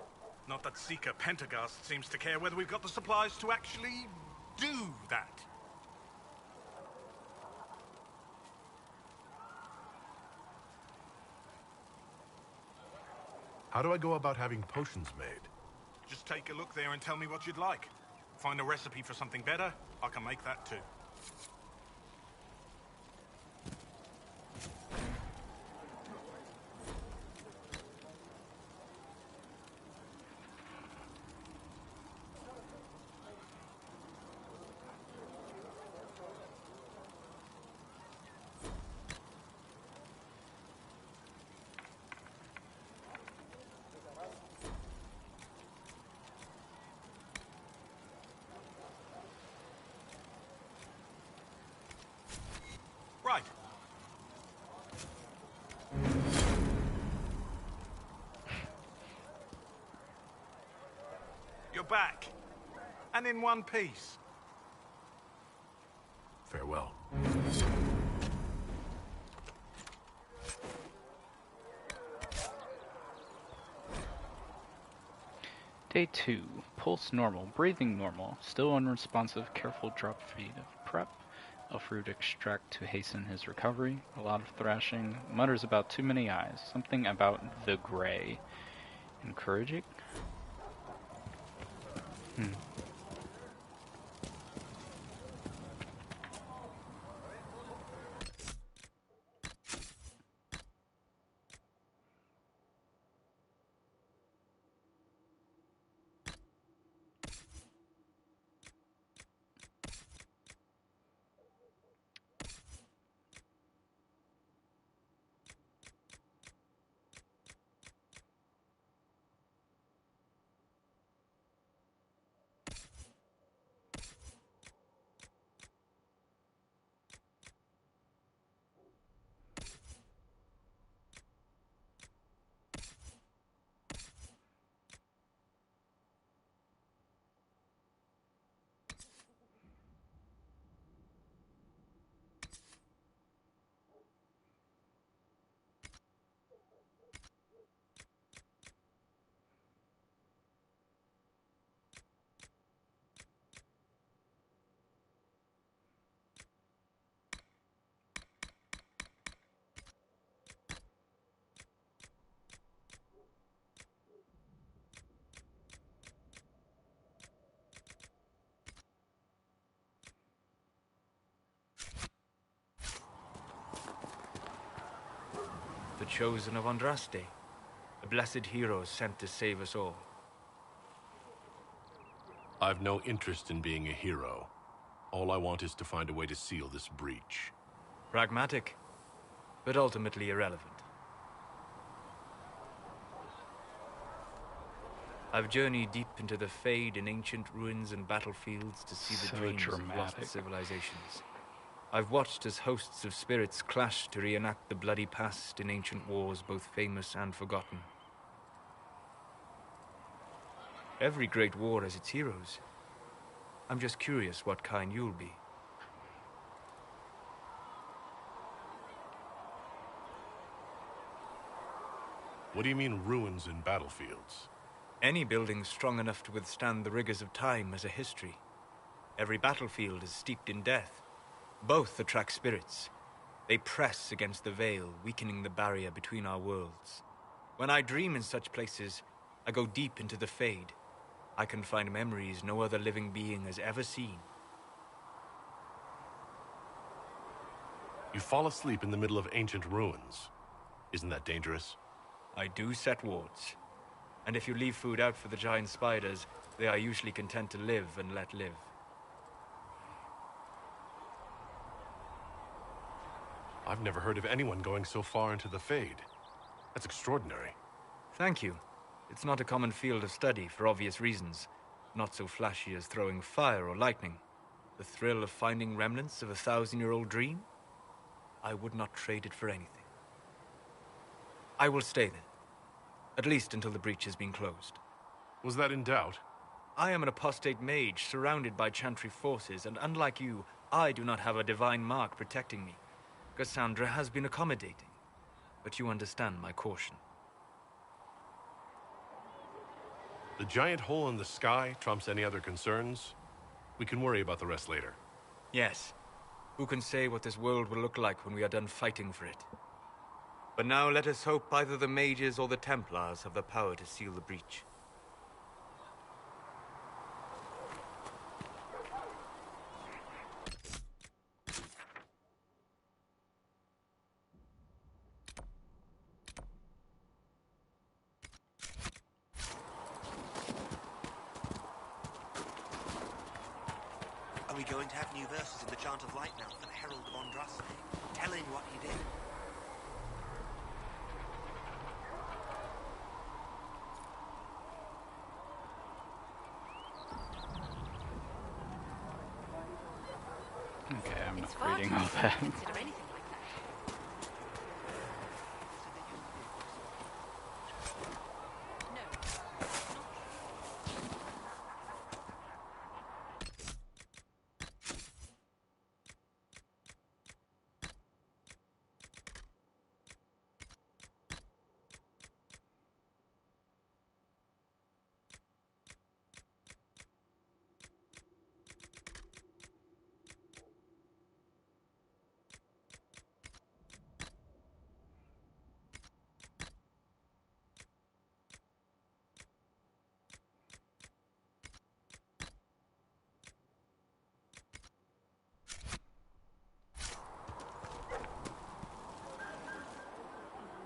Not that Seeker Pentagast seems to care whether we've got the supplies to actually do that. How do I go about having potions made? Just take a look there and tell me what you'd like. Find a recipe for something better, I can make that too. Right. You're back. And in one piece. Farewell. Day 2. Pulse normal. Breathing normal. Still unresponsive. Careful drop feed of prep. A fruit extract to hasten his recovery. A lot of thrashing. Mutters about too many eyes. Something about the gray. Encouraging? The chosen of Andraste, a blessed hero sent to save us all. I've no interest in being a hero. All I want is to find a way to seal this breach. Pragmatic, but ultimately irrelevant. I've journeyed deep into the Fade in ancient ruins and battlefields to see the dreams of lost civilizations. I've watched as hosts of spirits clash to reenact the bloody past in ancient wars both famous and forgotten. Every great war has its heroes. I'm just curious what kind you'll be. What do you mean ruins and battlefields? Any building strong enough to withstand the rigors of time has a history. Every battlefield is steeped in death. Both attract spirits. They press against the veil, weakening the barrier between our worlds. When I dream in such places, I go deep into the Fade. I can find memories no other living being has ever seen. You fall asleep in the middle of ancient ruins. Isn't that dangerous? I do set wards. And if you leave food out for the giant spiders, they are usually content to live and let live. I've never heard of anyone going so far into the Fade. That's extraordinary. Thank you. It's not a common field of study for obvious reasons. Not so flashy as throwing fire or lightning. The thrill of finding remnants of a 1,000-year-old dream? I would not trade it for anything. I will stay then. At least until the breach has been closed. Was that in doubt? I am an apostate mage surrounded by Chantry forces, and unlike you, I do not have a divine mark protecting me. Cassandra has been accommodating, but you understand my caution. The giant hole in the sky trumps any other concerns. We can worry about the rest later. Yes. Who can say what this world will look like when we are done fighting for it? But now let us hope either the mages or the Templars have the power to seal the breach. Are we going to have new verses in the Chant of Light now for the Herald of Andraste, telling what he did? Okay, I'm not reading all that.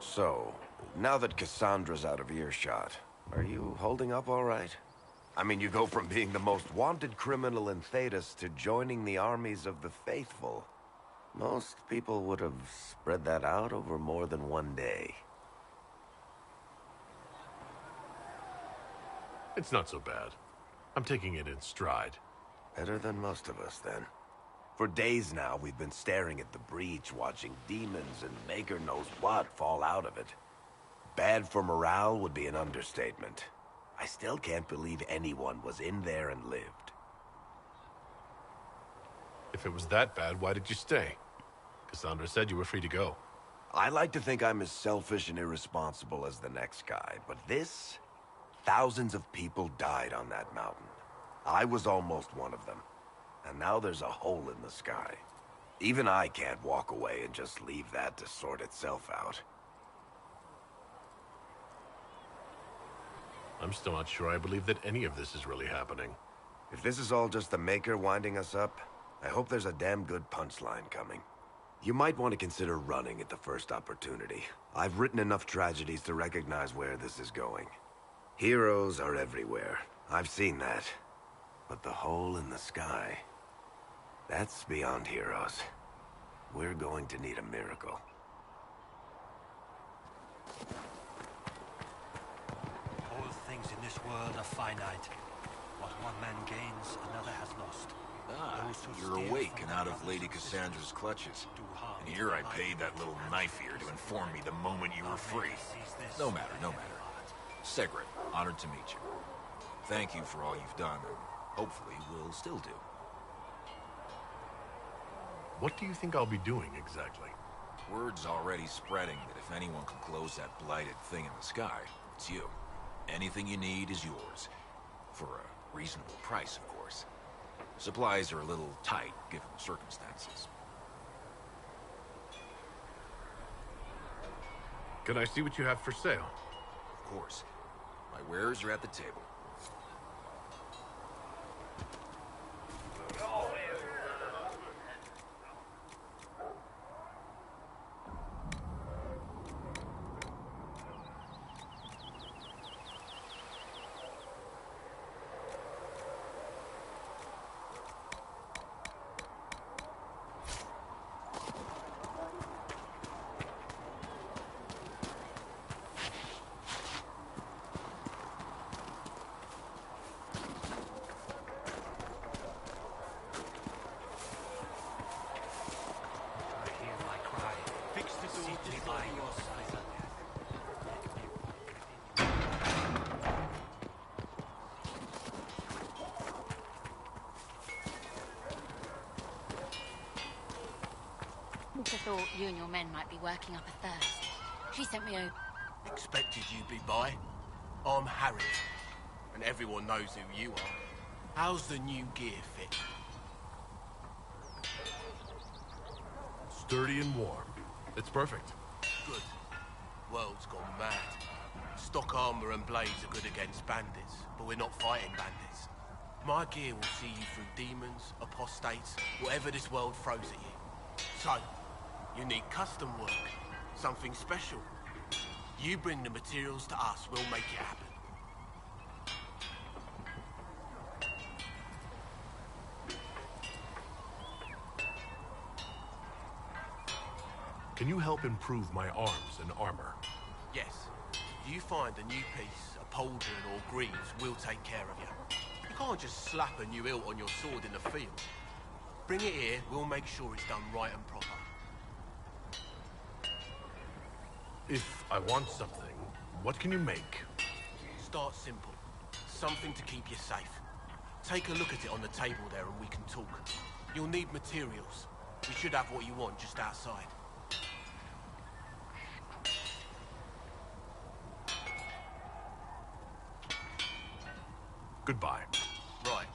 So, now that Cassandra's out of earshot, are you holding up all right? I mean, you go from being the most wanted criminal in Thedas to joining the armies of the faithful. Most people would have spread that out over more than one day. It's not so bad. I'm taking it in stride. Better than most of us, then. For days now, we've been staring at the breach, watching demons and maker knows what fall out of it. Bad for morale would be an understatement. I still can't believe anyone was in there and lived. If it was that bad, why did you stay? Cassandra said you were free to go. I like to think I'm as selfish and irresponsible as the next guy, but this... Thousands of people died on that mountain. I was almost one of them. And now there's a hole in the sky. Even I can't walk away and just leave that to sort itself out. I'm still not sure I believe that any of this is really happening. If this is all just the Maker winding us up, I hope there's a damn good punchline coming. You might want to consider running at the first opportunity. I've written enough tragedies to recognize where this is going. Heroes are everywhere. I've seen that. But the hole in the sky... that's beyond heroes. We're going to need a miracle. All things in this world are finite. What one man gains, another has lost. Ah, you're awake and out of Lady Cassandra's clutches. And here I paid that little knife ear to inform me the moment you were free. No matter, no matter. Segret, honored to meet you. Thank you for all you've done, and hopefully will still do. What do you think I'll be doing exactly? Word's already spreading that if anyone can close that blighted thing in the sky, it's you. Anything you need is yours. For a reasonable price, of course. Supplies are a little tight, given the circumstances. Can I see what you have for sale? Of course. My wares are at the table. thought you and your men might be working up a thirst. She sent me over. Expected you'd be by. I'm Harry, and everyone knows who you are. How's the new gear fit? Sturdy and warm. It's perfect. Good. World's gone mad. Stock armor and blades are good against bandits, but we're not fighting bandits. My gear will see you through demons, apostates, whatever this world throws at you. So, you need custom work, something special. You bring the materials to us, we'll make it happen. Can you help improve my arms and armor? Yes. If you find a new piece, a pauldron or greaves, we'll take care of you. You can't just slap a new hilt on your sword in the field. Bring it here, we'll make sure it's done right and proper. If I want something, what can you make? Start simple. Something to keep you safe. Take a look at it on the table there and we can talk. You'll need materials. We should have what you want just outside. Goodbye. Right.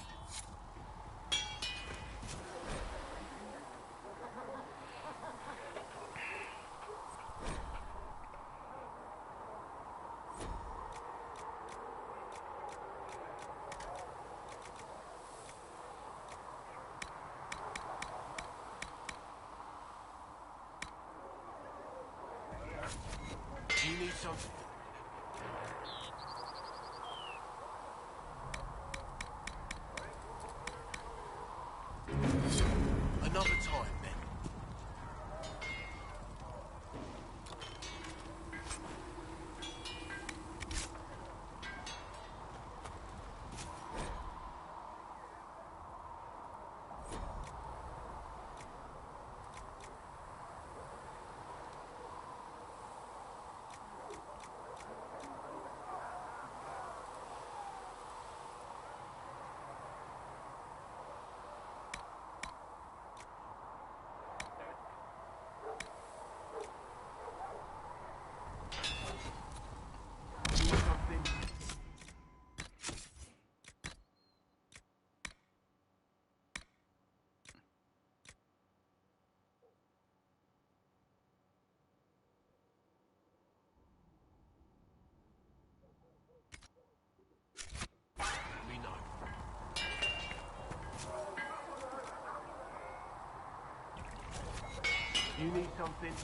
Do you need something? Another time, then. We know. You need something?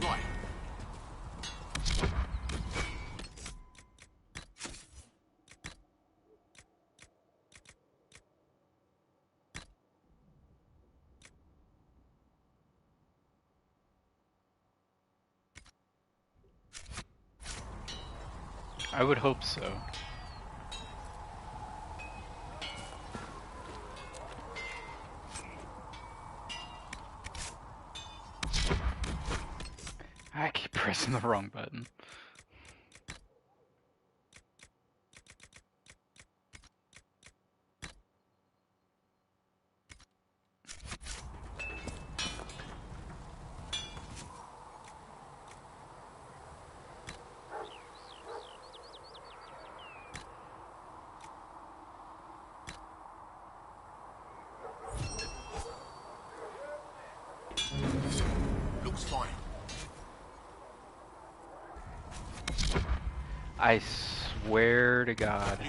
Right. I would hope so. pressing the wrong button. Looks fine. I swear to God.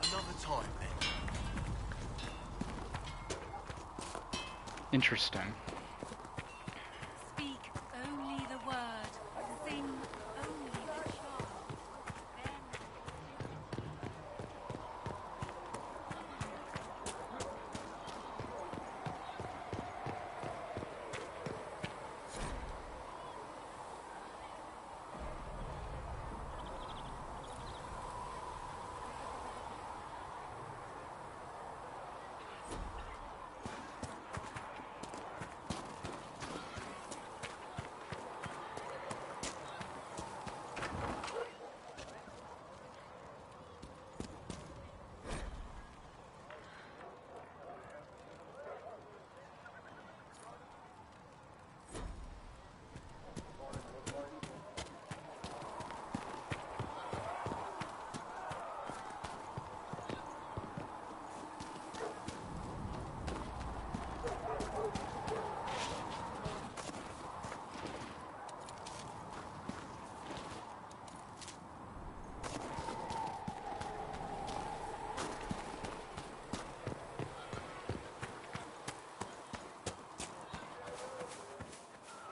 Another time then. Interesting. Speak only the word. Sing only the charm.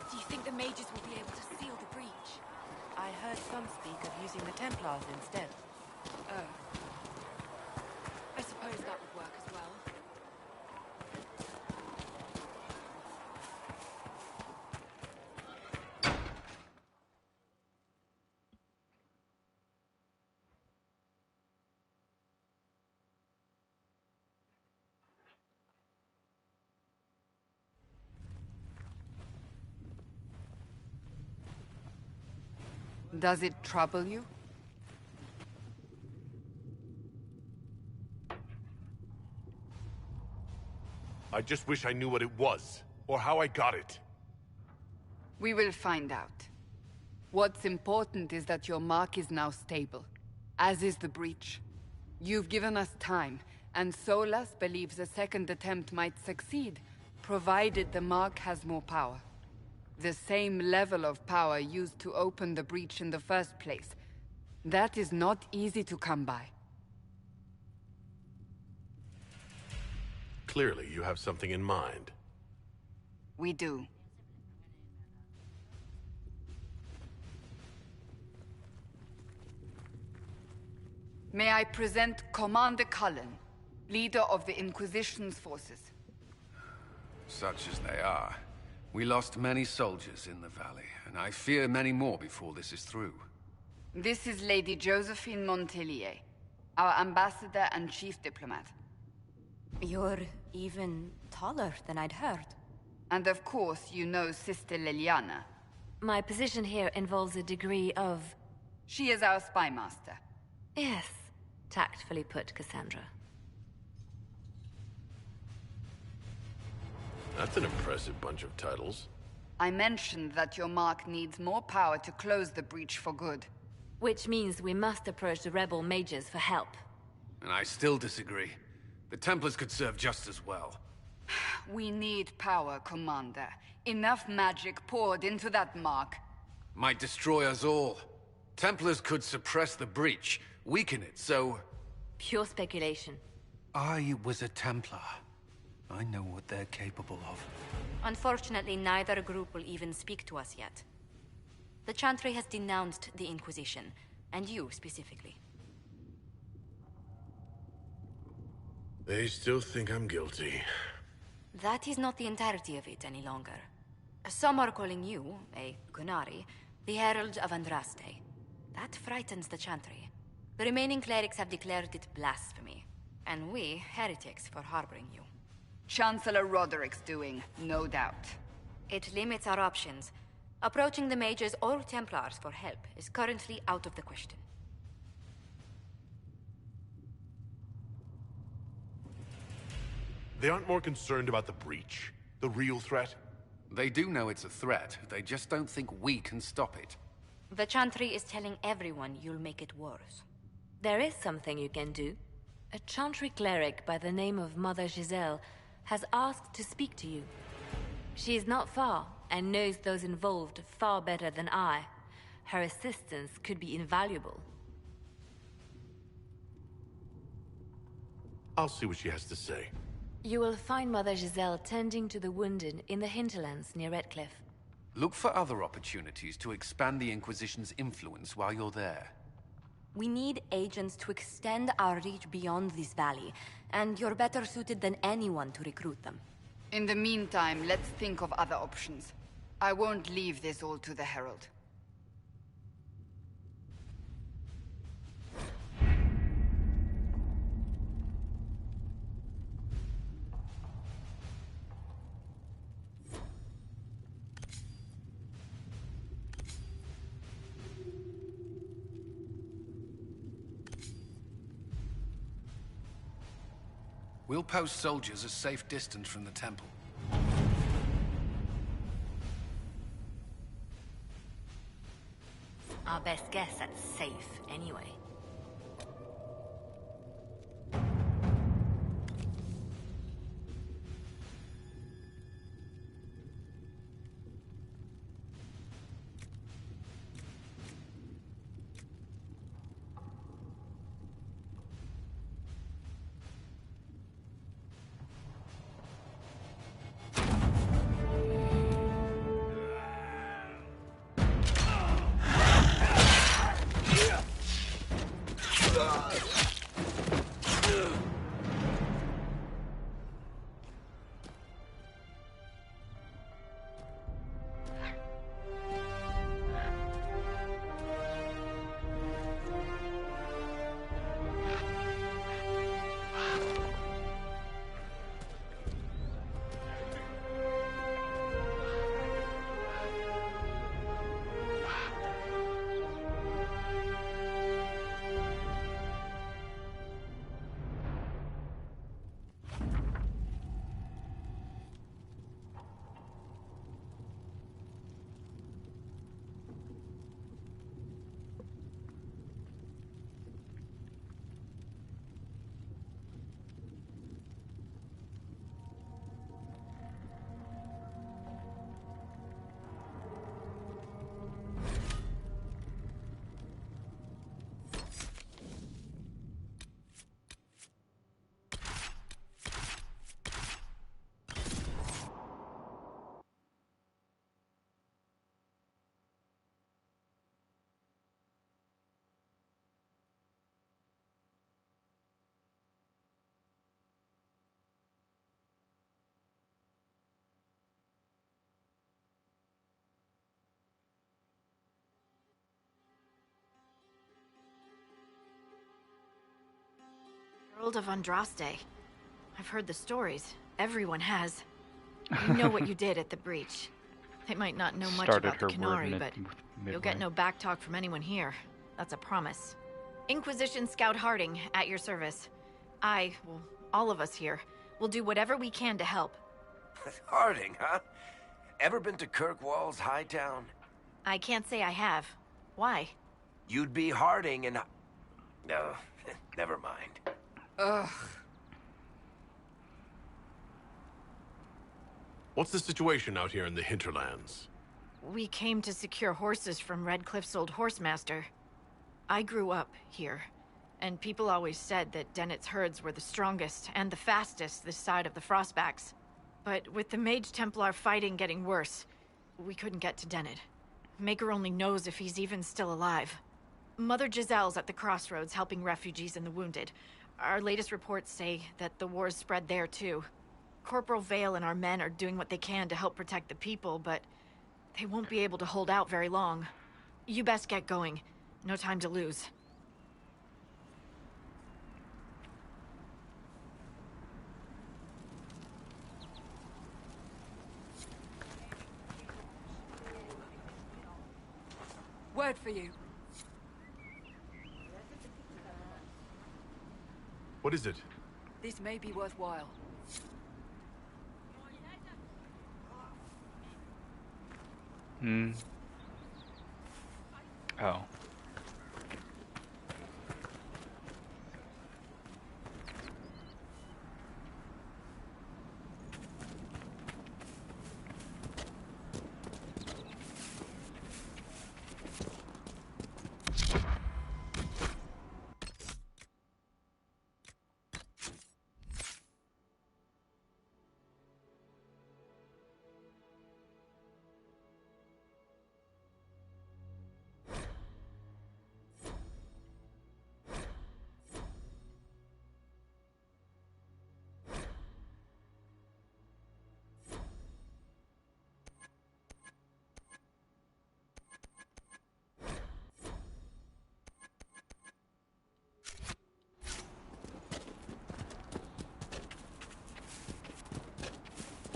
Do you think the mages will be able to seal the breach? I heard some speak of using the Templars instead. Oh. I suppose that would work as well. Does it trouble you? I just wish I knew what it was, or how I got it. We will find out. What's important is that your mark is now stable, as is the breach. You've given us time, and Solas believes a second attempt might succeed, provided the mark has more power. The same level of power used to open the breach in the first place. That is not easy to come by. Clearly, you have something in mind. We do. May I present Commander Cullen, leader of the Inquisition's forces. Such as they are. We lost many soldiers in the valley, and I fear many more before this is through. This is Lady Josephine Montelier, our ambassador and chief diplomat. You're even taller than I'd heard. And of course, you know Sister Liliana. My position here involves a degree of... She is our spy master. Yes, tactfully put, Cassandra. That's an impressive bunch of titles. I mentioned that your mark needs more power to close the breach for good. Which means we must approach the rebel mages for help. And I still disagree. The Templars could serve just as well. We need power, Commander. Enough magic poured into that mark. Might destroy us all. Templars could suppress the breach, weaken it, so... Pure speculation. I was a Templar. I know what they're capable of. Unfortunately, neither group will even speak to us yet. The Chantry has denounced the Inquisition, and you specifically. They still think I'm guilty. That is not the entirety of it any longer. Some are calling you, a Kunari, the Herald of Andraste. That frightens the Chantry. The remaining clerics have declared it blasphemy, and we, heretics, for harboring you. Chancellor Roderick's doing, no doubt. It limits our options. Approaching the mages or Templars for help is currently out of the question. They aren't more concerned about the breach, the real threat? They do know it's a threat. They just don't think we can stop it. The Chantry is telling everyone you'll make it worse. There is something you can do. A Chantry cleric by the name of Mother Giselle has asked to speak to you. She is not far, and knows those involved far better than I. Her assistance could be invaluable. I'll see what she has to say. You will find Mother Giselle tending to the wounded in the hinterlands near Redcliffe. Look for other opportunities to expand the Inquisition's influence while you're there. We need agents to extend our reach beyond this valley, and you're better suited than anyone to recruit them. In the meantime, let's think of other options. I won't leave this all to the Herald. We'll post soldiers a safe distance from the temple. Our best guess at safe, anyway. Herald of Andraste. I've heard the stories. Everyone has. You know what you did at the breach. They might not know much about the Canary, but you'll get no backtalk from anyone here. That's a promise. Inquisition Scout Harding, at your service. Well, all of us here, will do whatever we can to help. Harding, huh? Ever been to Kirkwall's Hightown? I can't say I have. Why? You'd be Harding and... No, never mind. Ugh. What's the situation out here in the hinterlands? We came to secure horses from Redcliffe's old horsemaster. I grew up here, and people always said that Dennett's herds were the strongest and the fastest this side of the Frostbacks. But with the Mage Templar fighting getting worse, we couldn't get to Dennett. Maker only knows if he's even still alive. Mother Giselle's at the crossroads helping refugees and the wounded. Our latest reports say that the war's spread there too. Corporal Vale and our men are doing what they can to help protect the people, but they won't be able to hold out very long. You best get going. No time to lose. Word for you. What is it? This may be worthwhile. Oh.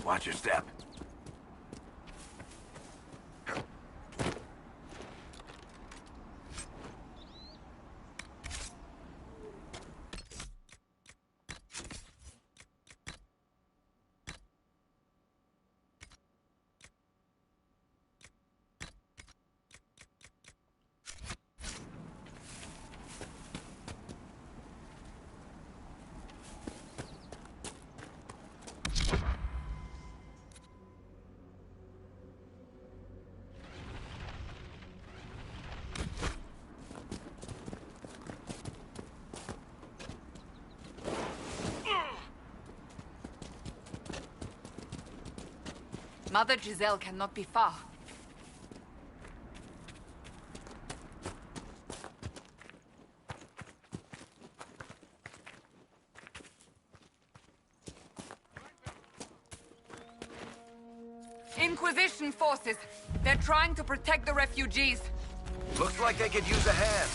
Watch your step. Mother Giselle cannot be far. Inquisition forces. They're trying to protect the refugees. Looks like they could use a hand.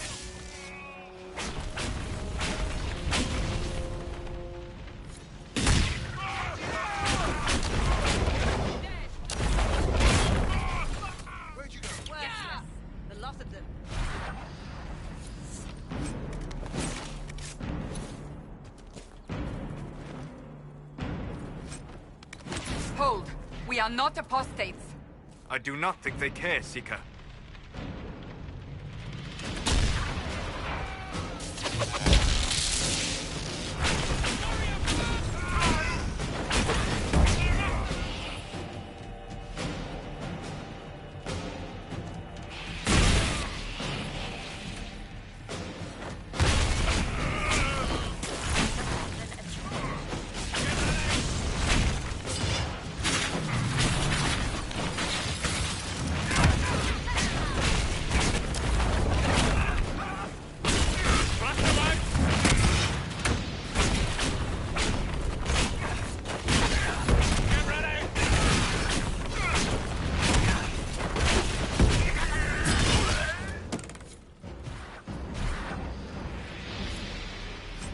Hold. We are not apostates. I do not think they care, Seeker.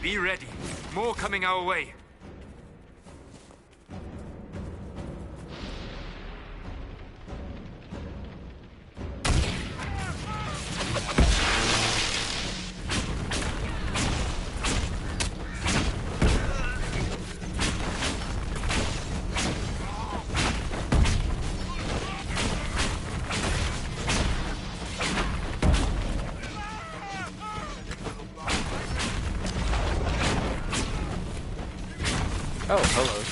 Be ready. More coming our way. Oh, hello.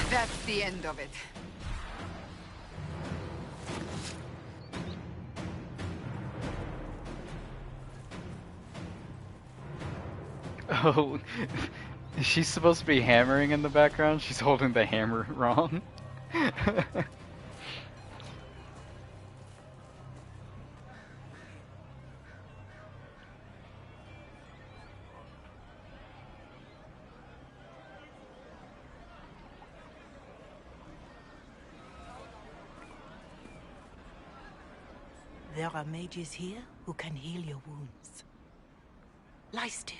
That's the end of it. Oh, she's supposed to be hammering in the background. She's holding the hammer wrong. There are mages here who can heal your wounds. Lie still.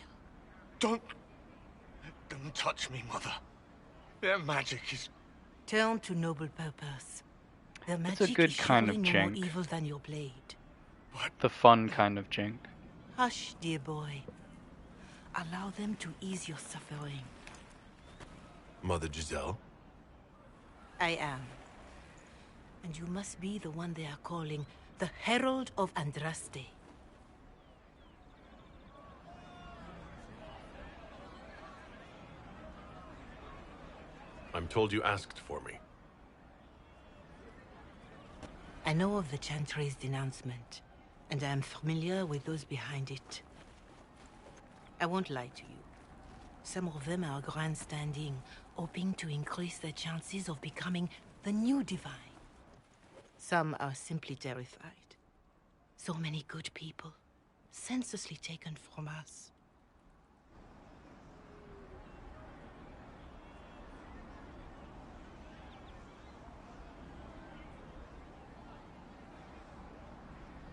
Don't touch me, Mother. Their magic is... Turn to noble purpose. Their It's magic a good is kind of surely no more jank. evil than your blade. The fun kind of jink. Hush, dear boy. Allow them to ease your suffering. Mother Giselle? I am. And you must be the one they are calling the Herald of Andraste. I'm told you asked for me. I know of the Chantry's denouncement, and I am familiar with those behind it. I won't lie to you. Some of them are grandstanding, hoping to increase their chances of becoming the new divine. Some are simply terrified. So many good people, senselessly taken from us.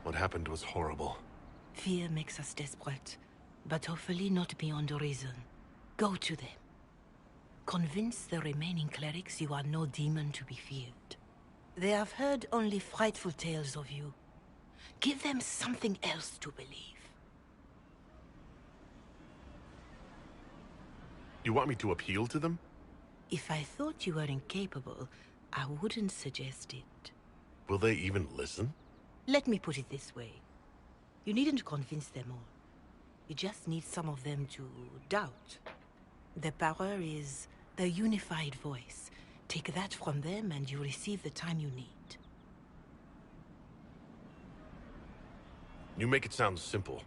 What happened was horrible. Fear makes us desperate, but hopefully not beyond reason. Go to them. Convince the remaining clerics you are no demon to be feared. They have heard only frightful tales of you. Give them something else to believe. You want me to appeal to them? If I thought you were incapable, I wouldn't suggest it. Will they even listen? Let me put it this way. You needn't convince them all. You just need some of them to doubt. Their power is their unified voice. Take that from them and you receive the time you need. You make it sound simple.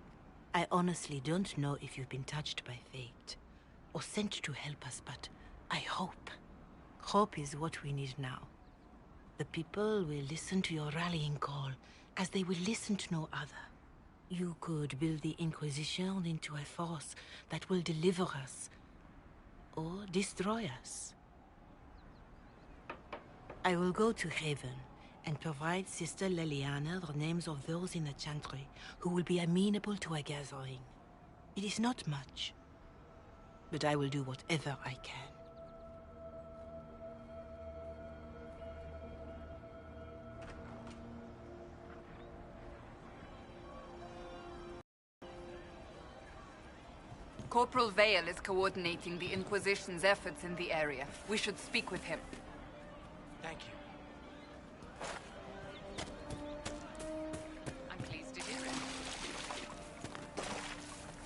I honestly don't know if you've been touched by fate or sent to help us, but I hope. Hope is what we need now. The people will listen to your rallying call as they will listen to no other. You could build the Inquisition into a force that will deliver us or destroy us. I will go to Haven and provide Sister Leliana the names of those in the Chantry who will be amenable to a gathering. It is not much, but I will do whatever I can. Corporal Vale is coordinating the Inquisition's efforts in the area. We should speak with him. Thank you. I'm pleased to hear it.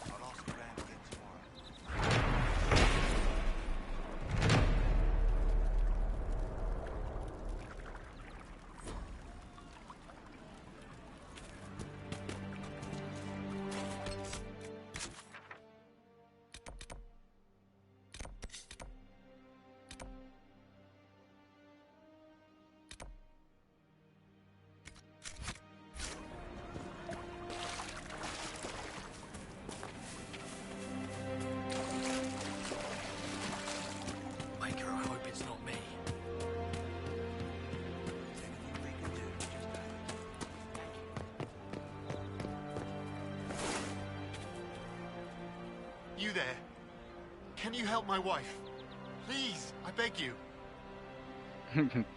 I'll ask around again tomorrow. Maker, I hope it's not me. You there? Can you help my wife? Please, I beg you.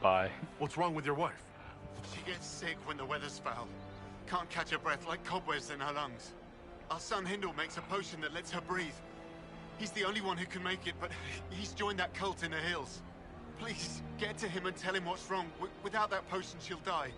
Bye. What's wrong with your wife? She gets sick when the weather's foul. Can't catch her breath like cobwebs in her lungs. Our son Hindle makes a potion that lets her breathe. He's the only one who can make it, but he's joined that cult in the hills. Please, get to him and tell him what's wrong. Without that potion, she'll die.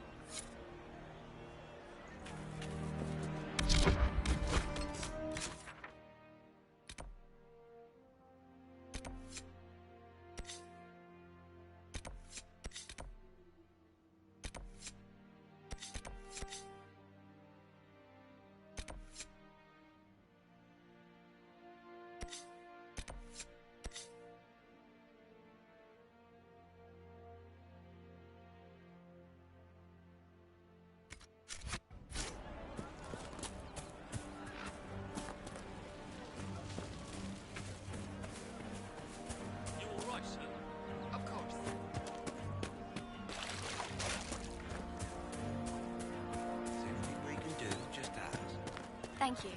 Thank you.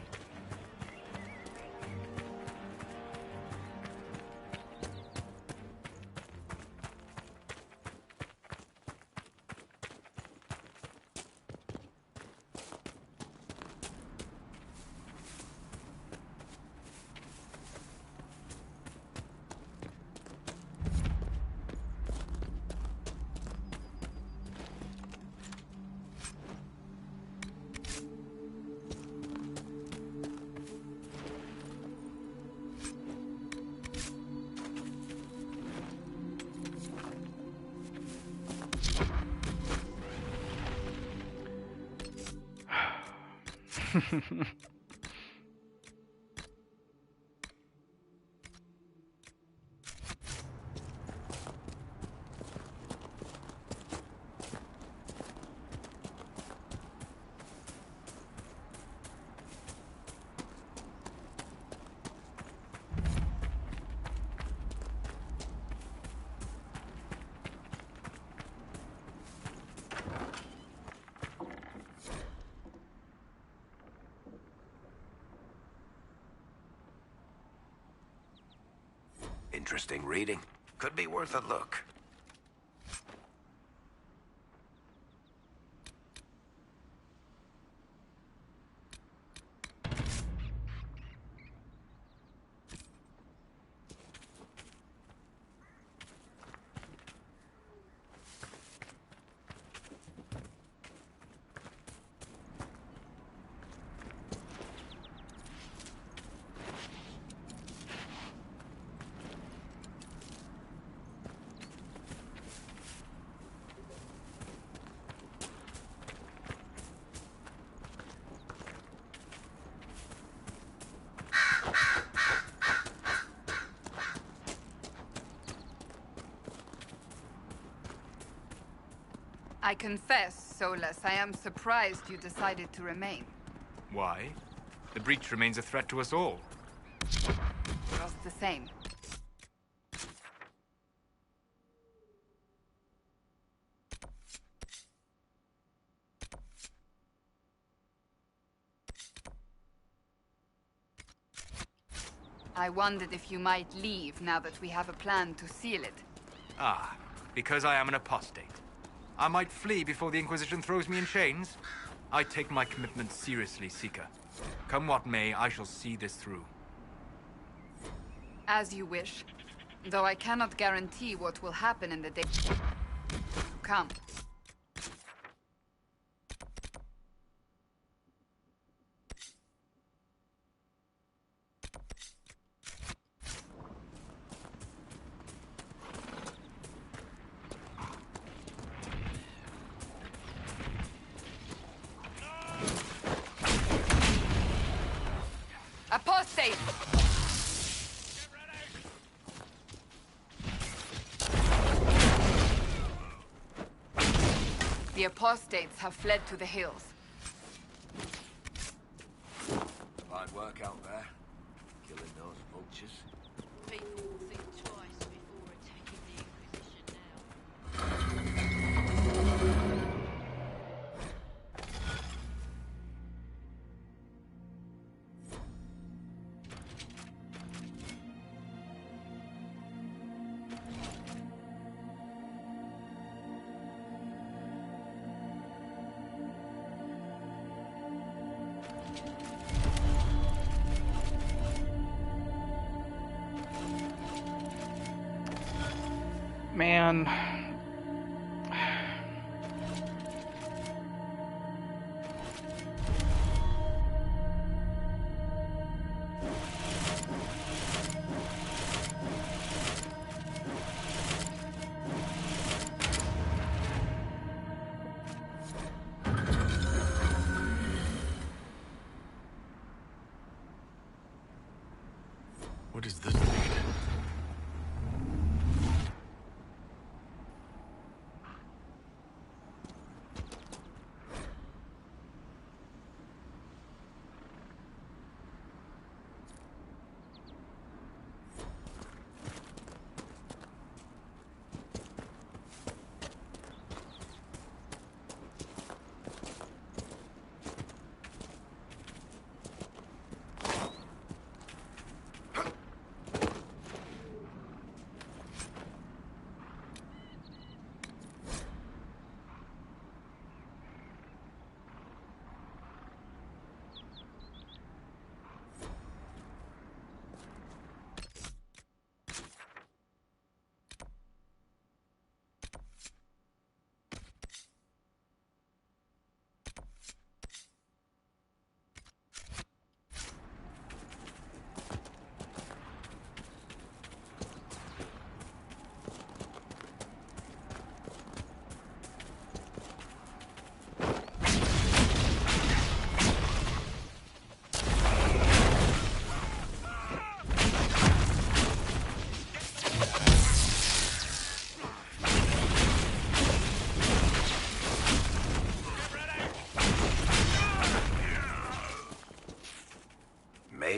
Interesting reading. Could be worth a look. I confess, Solus, I am surprised you decided to remain. Why? The breach remains a threat to us all. Just the same. I wondered if you might leave now that we have a plan to seal it. Ah, because I am an apostate. I might flee before the Inquisition throws me in chains. I take my commitment seriously, Seeker. Come what may, I shall see this through. As you wish. Though I cannot guarantee what will happen in the days to come. Apostate! The apostates have fled to the hills. Hard work out there, killing those vultures. People will think twice before attacking the Inquisition now. Man. What is this thing?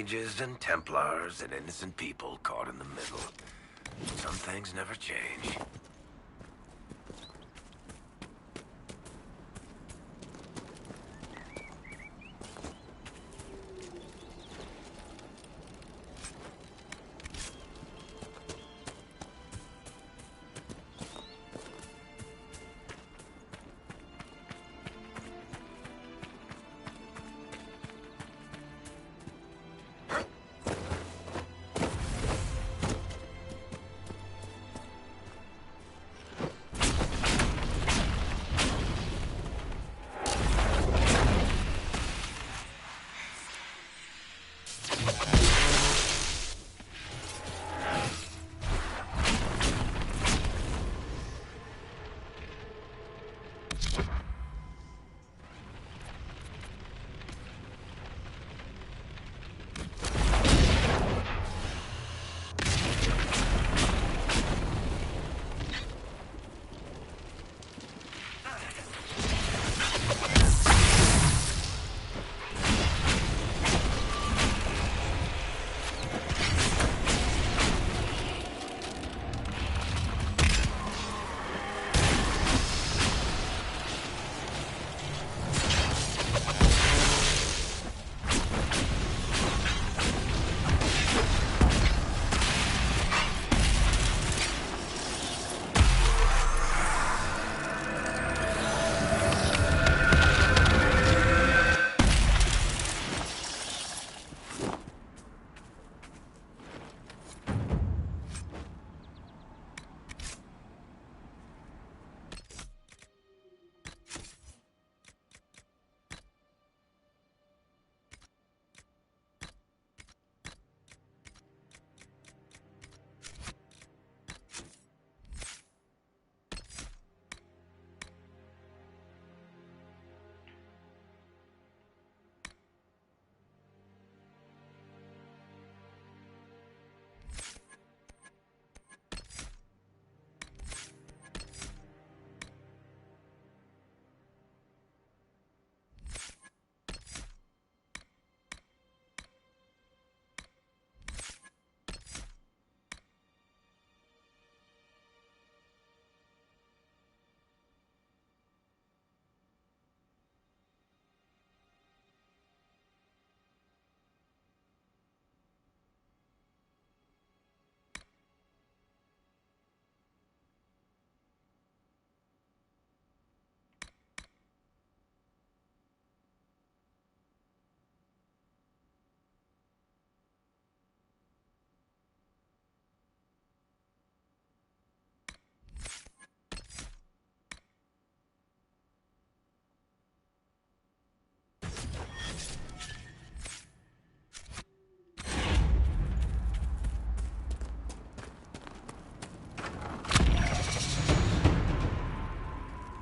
mages and Templars and innocent people caught in the middle. Some things never change.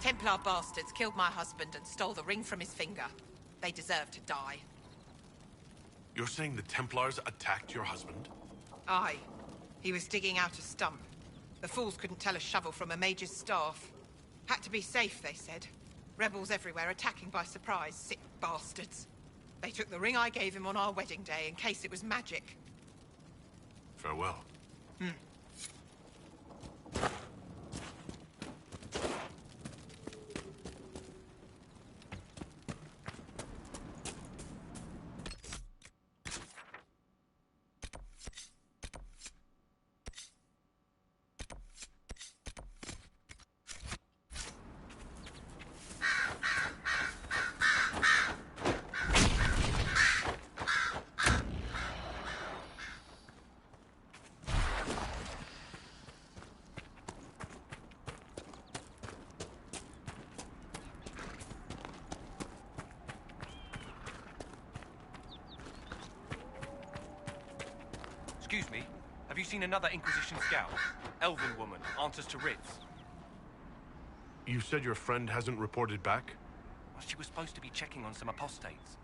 Templar bastards killed my husband and stole the ring from his finger. They deserve to die. You're saying the Templars attacked your husband? Aye. He was digging out a stump. The fools couldn't tell a shovel from a mage's staff. Had to be safe, they said. Rebels everywhere attacking by surprise, sick bastards. They took the ring I gave him on our wedding day in case it was magic. Farewell. Excuse me, have you seen another Inquisition scout? Elven woman, answers to writs. You said your friend hasn't reported back? Well, she was supposed to be checking on some apostates.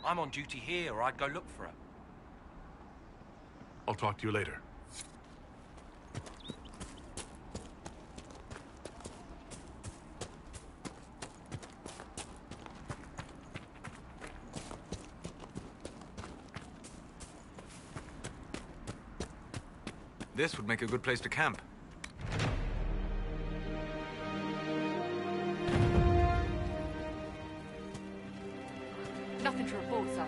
I'm on duty here, or I'd go look for her. I'll talk to you later. This would make a good place to camp. Nothing to report, sir.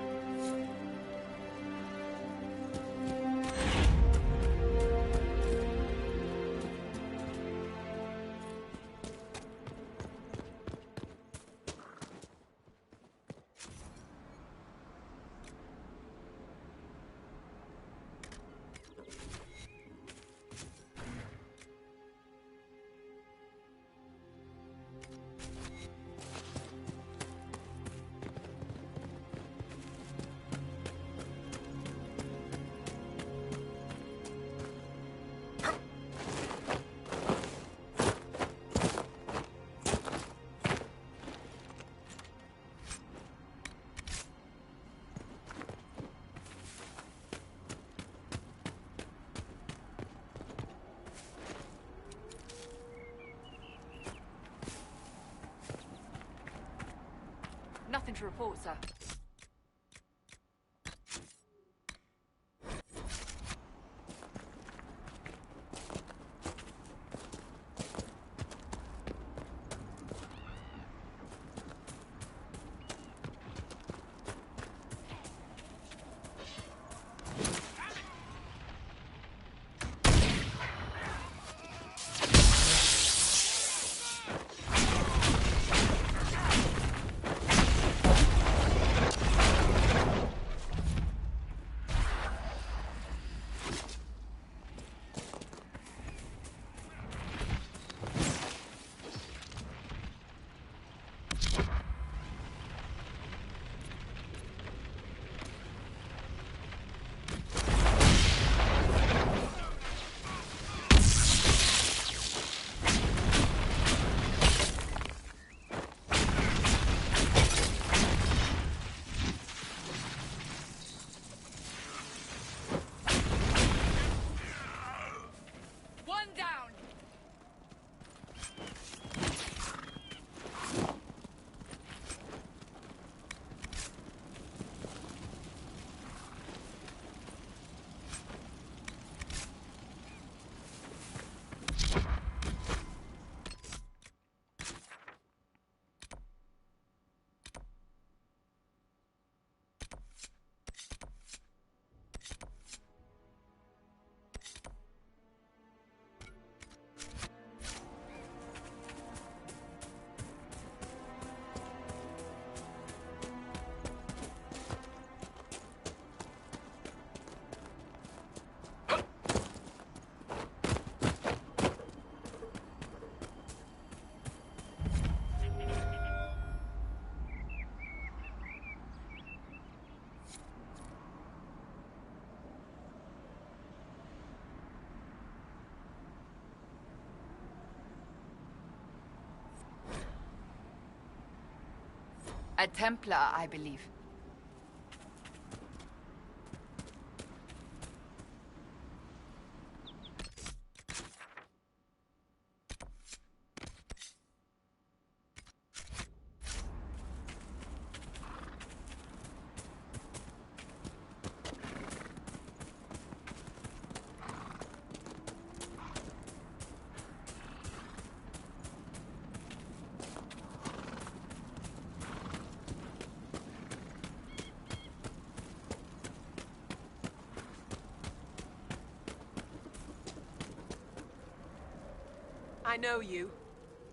Nothing to report, sir. A Templar, I believe. I know you.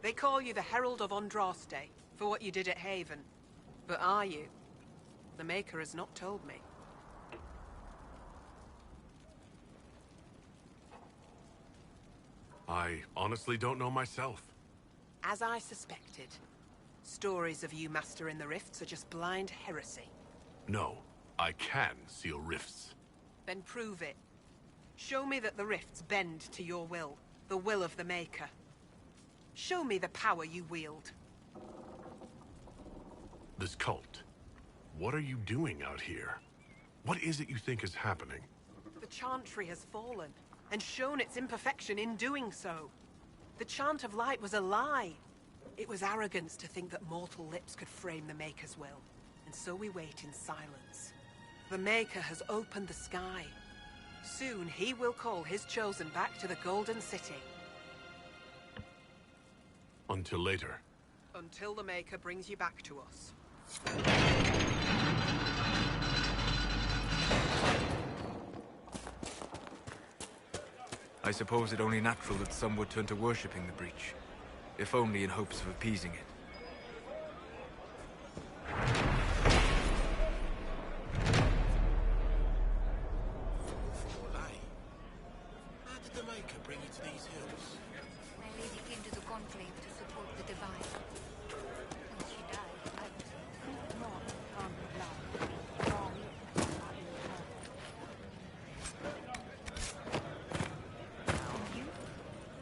They call you the Herald of Andraste for what you did at Haven. But are you? The Maker has not told me. I honestly don't know myself. As I suspected. Stories of you mastering the rifts are just blind heresy. No, I can seal rifts. Then prove it. Show me that the rifts bend to your will, the will of the Maker. Show me the power you wield. This cult. What are you doing out here? What is it you think is happening? The Chantry has fallen, and shown its imperfection in doing so. The Chant of Light was a lie. It was arrogance to think that mortal lips could frame the Maker's will, and so we wait in silence. The Maker has opened the sky. Soon he will call his chosen back to the Golden City. Until later. Until the Maker brings you back to us. I suppose it only natural that some would turn to worshipping the breach, if only in hopes of appeasing it. How did the Maker bring you to these hills? My lady came to the Conclave to support the Divine. When she died, I was not from the blood. And you?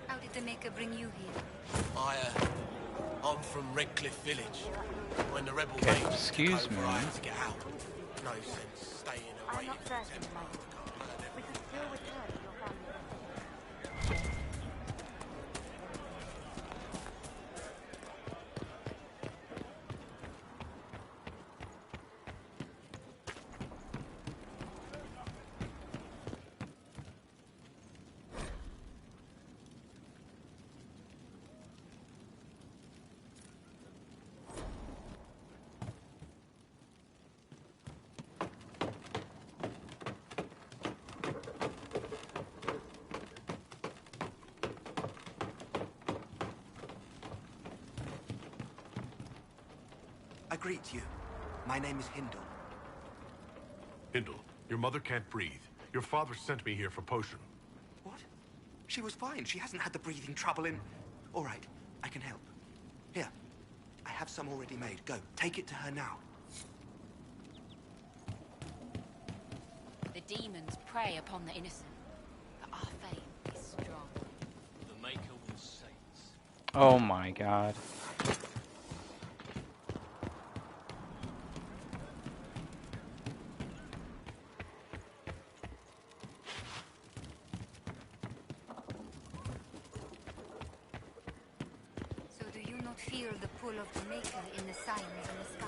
How did the Maker bring you here? I'm from Redcliffe Village. When the rebel Okay, mages excuse took over, me. I had to get out. No sense staying away not from certain, Templars. We could still return to your family. I greet you. My name is Hindle. Hindle, your mother can't breathe. Your father sent me here for potion. What? She was fine. She hasn't had the breathing trouble in... All right, I can help. Here, I have some already made. Go, take it to her now. The demons prey upon the innocent, but our faith is strong. The Maker will save us. Oh my god. So do you not feel the pull of the Maker in the signs in the sky?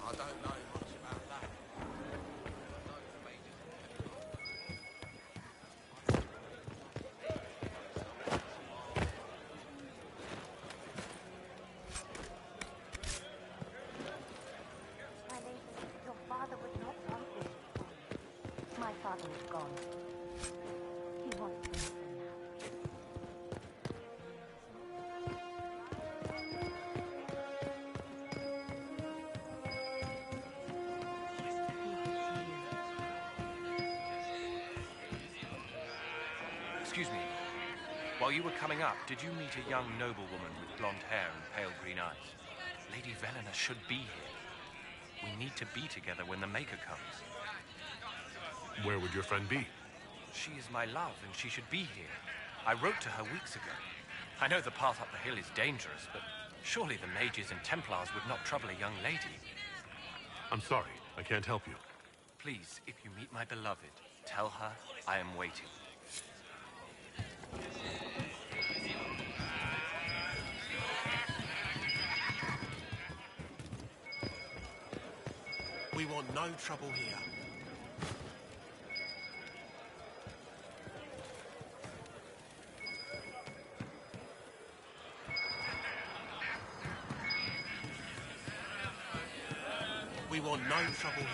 I don't know much about that. My lady, your father would not want this. My father is gone. He wants to listen now. Excuse me. While you were coming up, did you meet a young noblewoman with blonde hair and pale green eyes? Lady Velena should be here. We need to be together when the Maker comes. Where would your friend be? She is my love, and she should be here. I wrote to her weeks ago. I know the path up the hill is dangerous, but surely the mages and Templars would not trouble a young lady. I'm sorry, I can't help you. Please, if you meet my beloved, tell her I am waiting. We want no trouble here. We want no trouble here.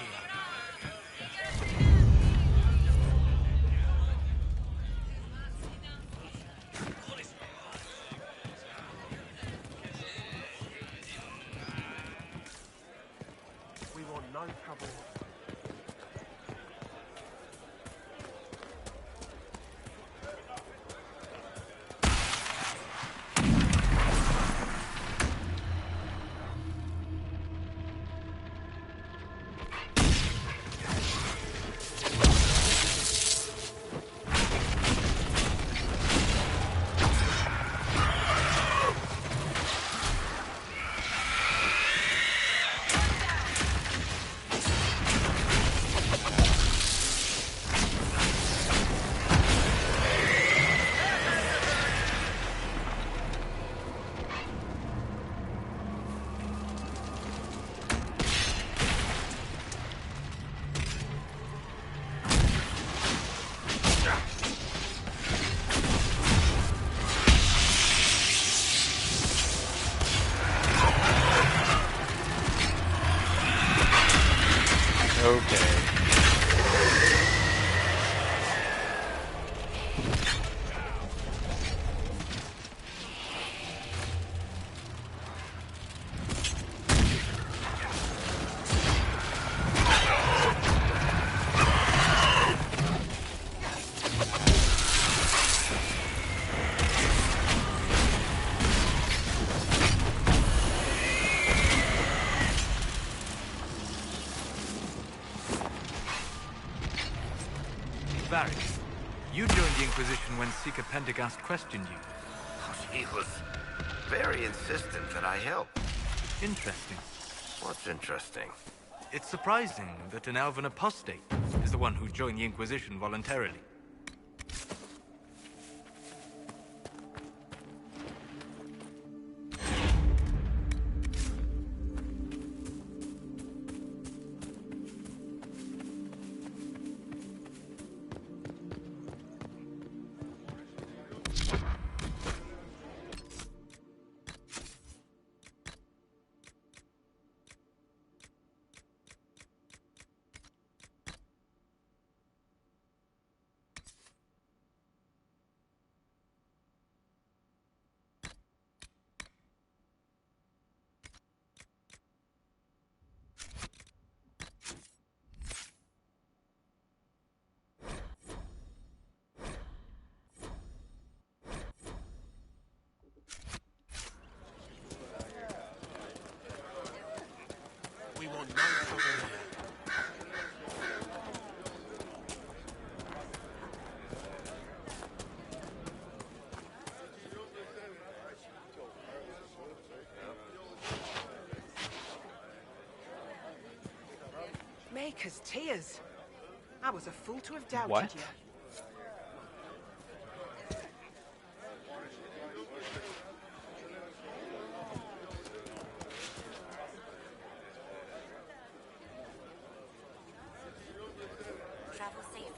We want no trouble. Inquisition when Seeker Pendergast questioned you? He was very insistent that I help. Interesting. What's interesting? It's surprising that an elven apostate is the one who joined the Inquisition voluntarily. We want no trouble here. Maker's tears. I was a fool to have doubted What? you. Travel safely.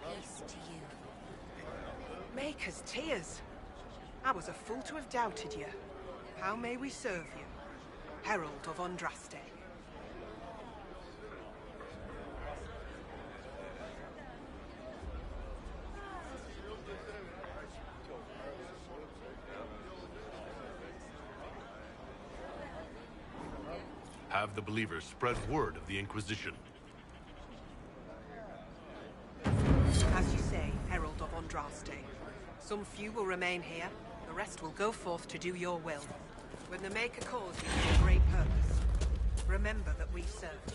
Peace to you. Maker's tears. I was a fool to have doubted you. How may we serve you? Herald of Andraste. Have the believers spread word of the Inquisition. As you say, Herald of Andraste. Some few will remain here. The rest will go forth to do your will. When the Maker calls you to a great purpose, remember that we serve you.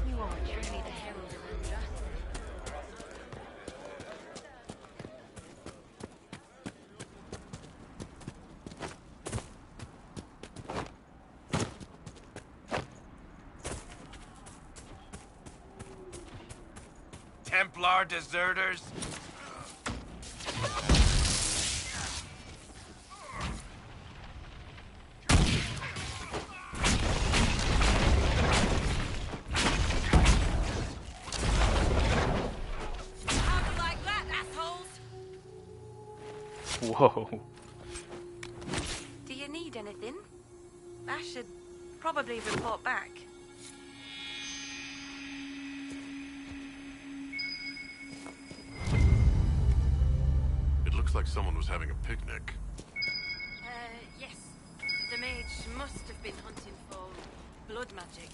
You are truly the herald of Andraste. Templar deserters? How do you like that, assholes? Whoa. Do you need anything? I should probably report back. It looks like someone was having a picnic. Yes. The mage must have been hunting for blood magic.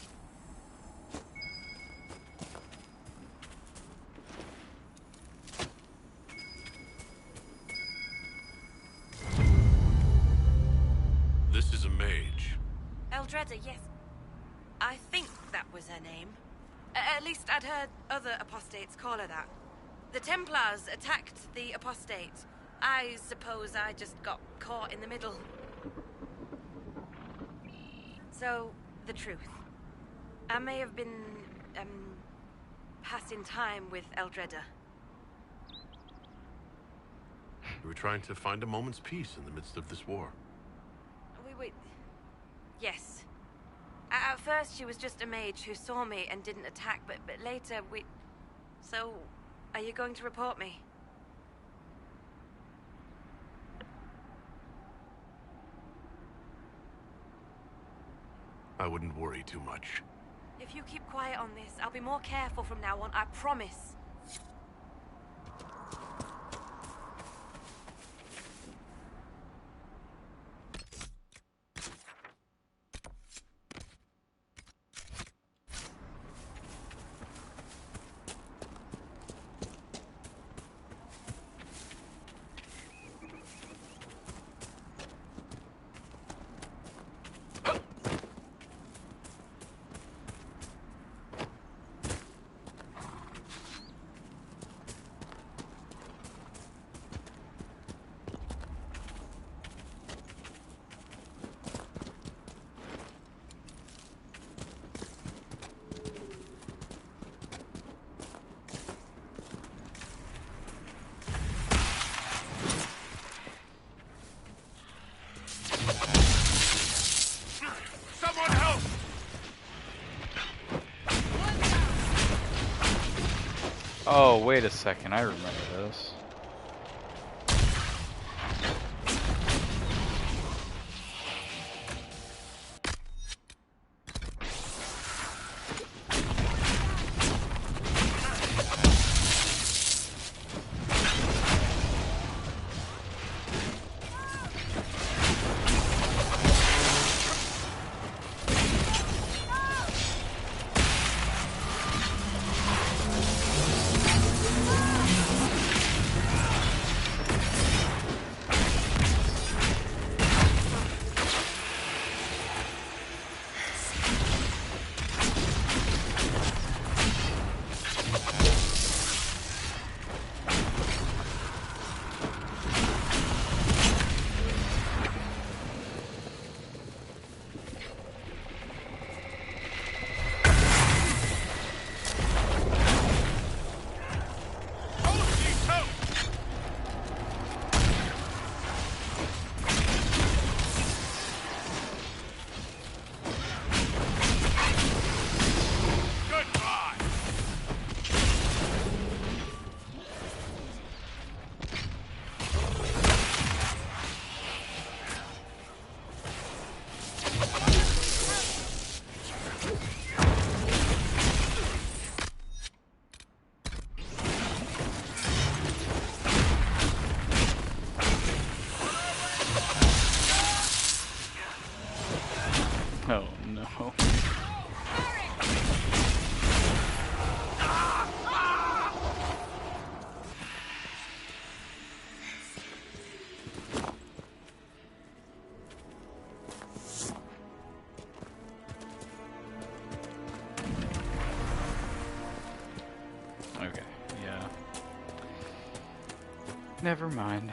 This is a mage. Eldreda, yes. I think that was her name. At least I'd heard other apostates call her that. The Templars attacked the apostate. I suppose I just got caught in the middle. So, the truth. I may have been, passing time with Eldreda. We were trying to find a moment's peace in the midst of this war. Wait. Yes. At first, she was just a mage who saw me and didn't attack, but later we... So, are you going to report me? I wouldn't worry too much. If you keep quiet on this, I'll be more careful from now on, I promise. Oh, wait a second, I remember this. Oh no. Okay, yeah. Never mind.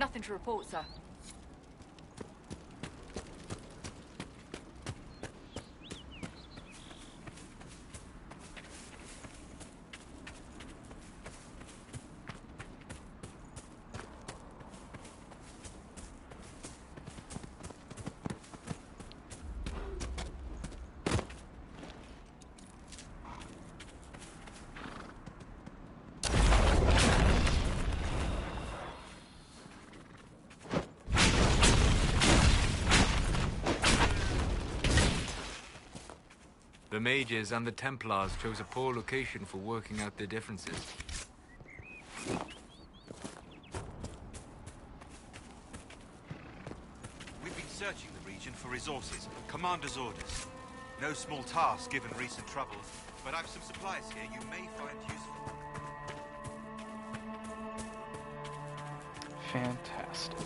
Nothing to report, sir. The mages and the Templars chose a poor location for working out their differences. We've been searching the region for resources, commander's orders. No small task given recent troubles, but I've some supplies here you may find useful. Fantastic.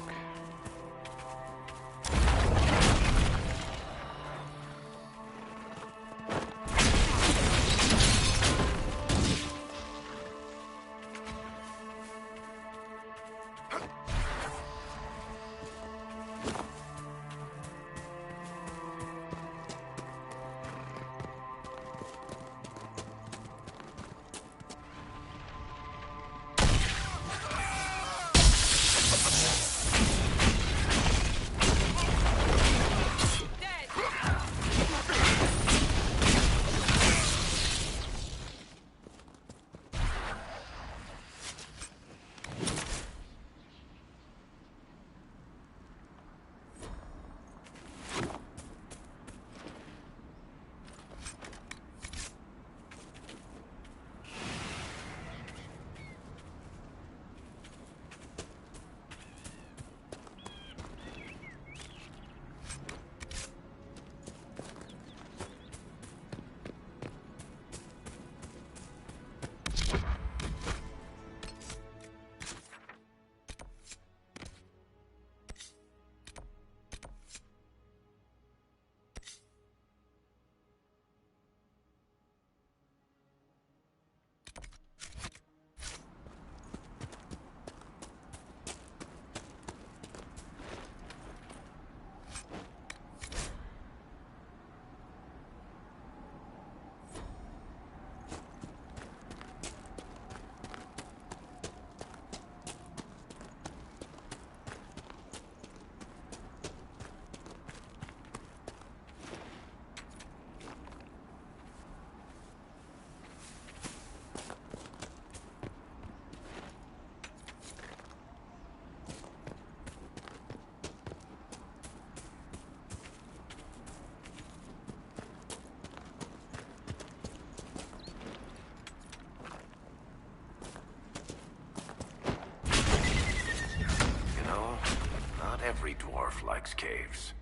Every dwarf likes caves.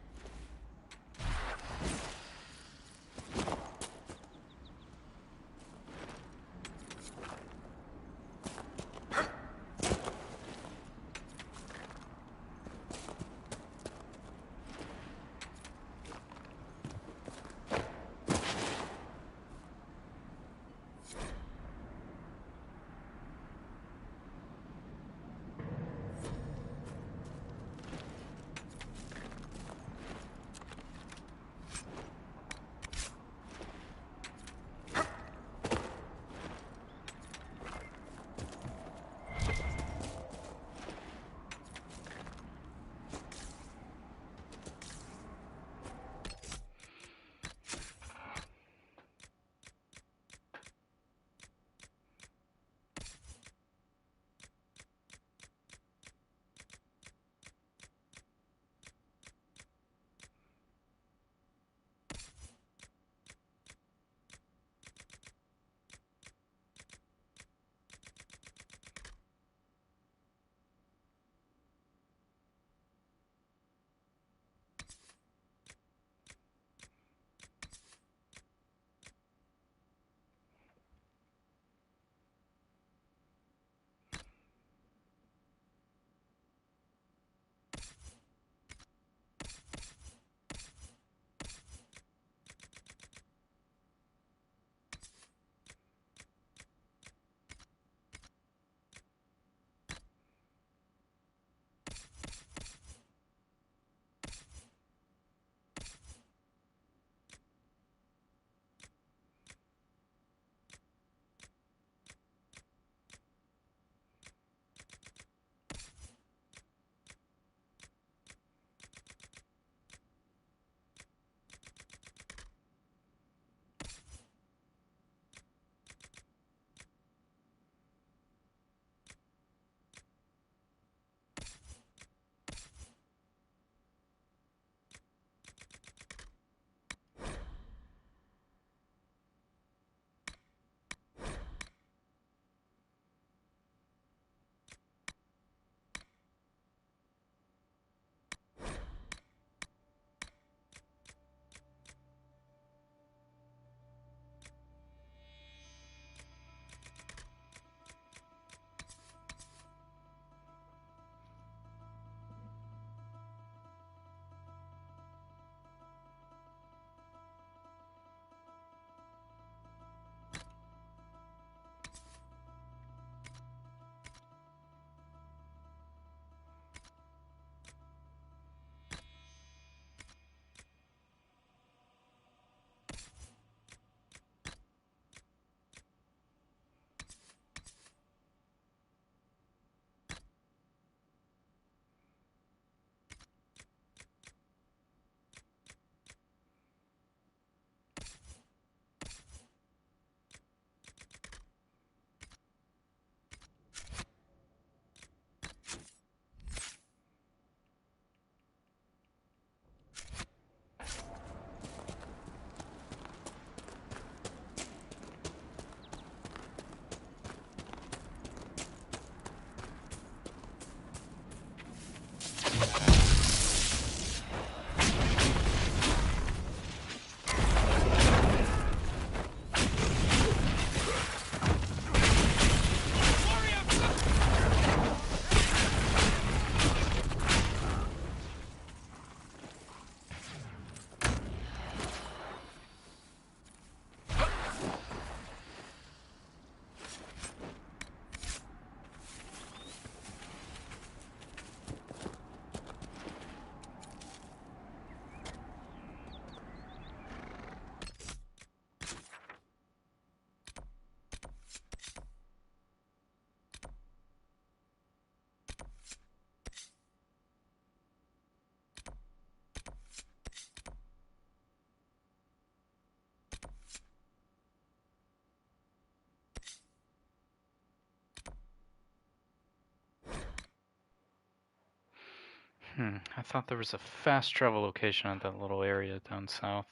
I thought there was a fast travel location at that little area down south.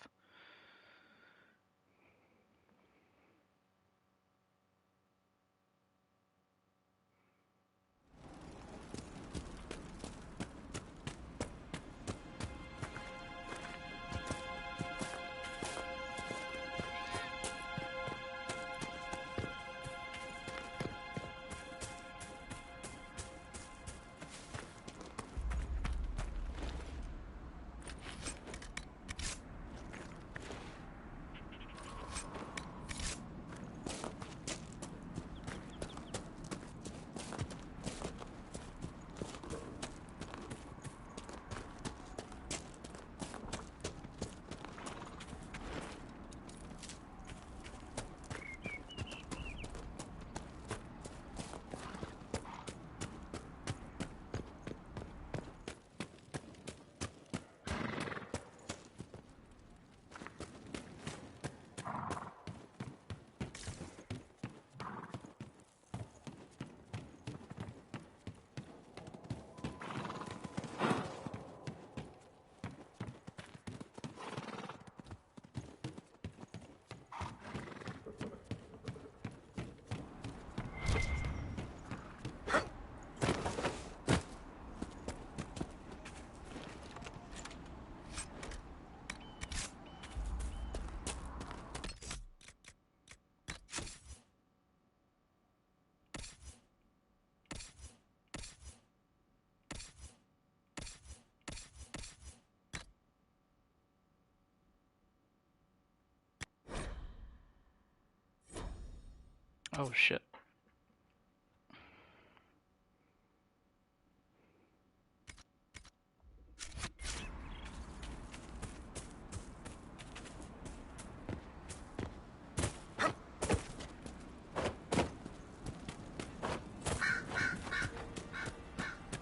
Oh shit.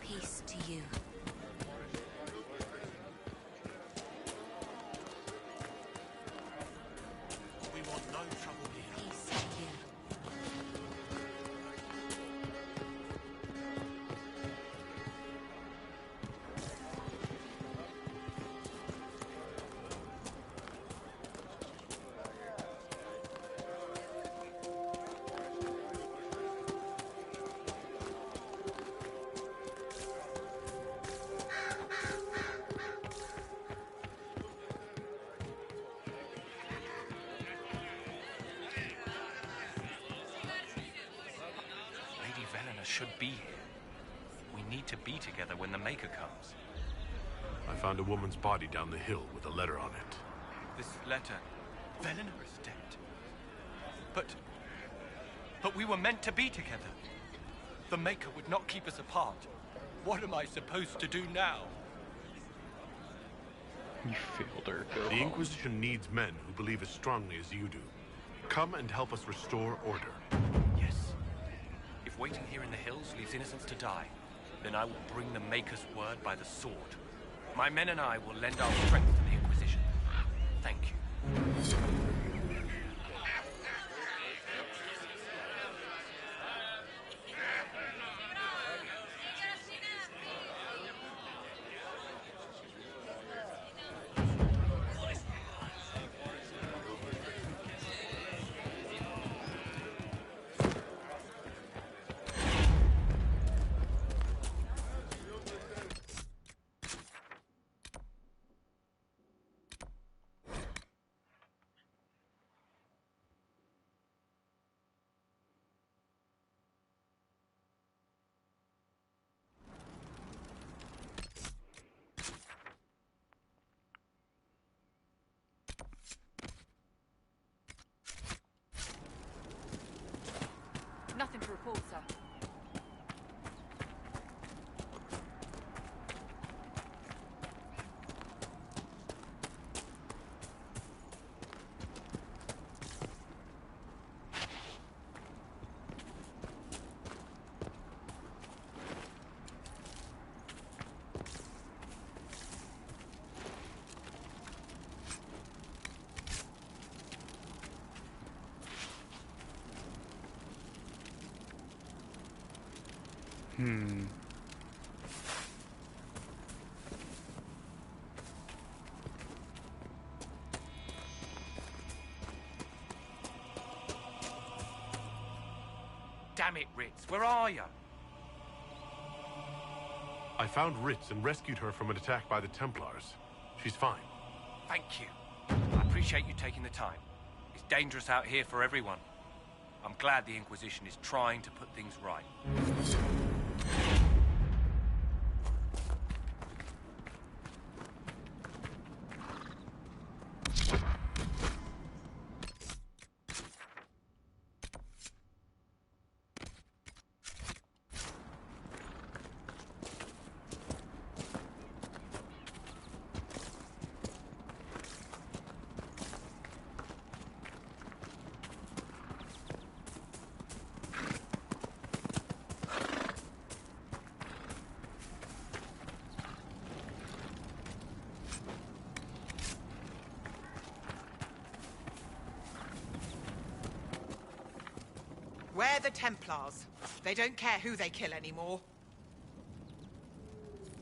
Peace to you. We want no trouble here. Peace to you. Lady Velena should be here. We need to be together when the Maker comes. I found a woman's body down the hill with a letter on it. This letter... Velena is dead. But we were meant to be together. The Maker would not keep us apart. What am I supposed to do now? You failed her. Go The home. Inquisition needs men who believe as strongly as you do. Come and help us restore order. Yes. If waiting here in the hills leaves innocents to die, then I will bring the Maker's word by the sword. My men and I will lend our strength to the Inquisition. Thank you. Nothing to report, sir. Damn it, Ritz, where are you? I found Ritz and rescued her from an attack by the Templars. She's fine. Thank you. I appreciate you taking the time. It's dangerous out here for everyone. I'm glad the Inquisition is trying to put things right. We're the Templars. They don't care who they kill anymore.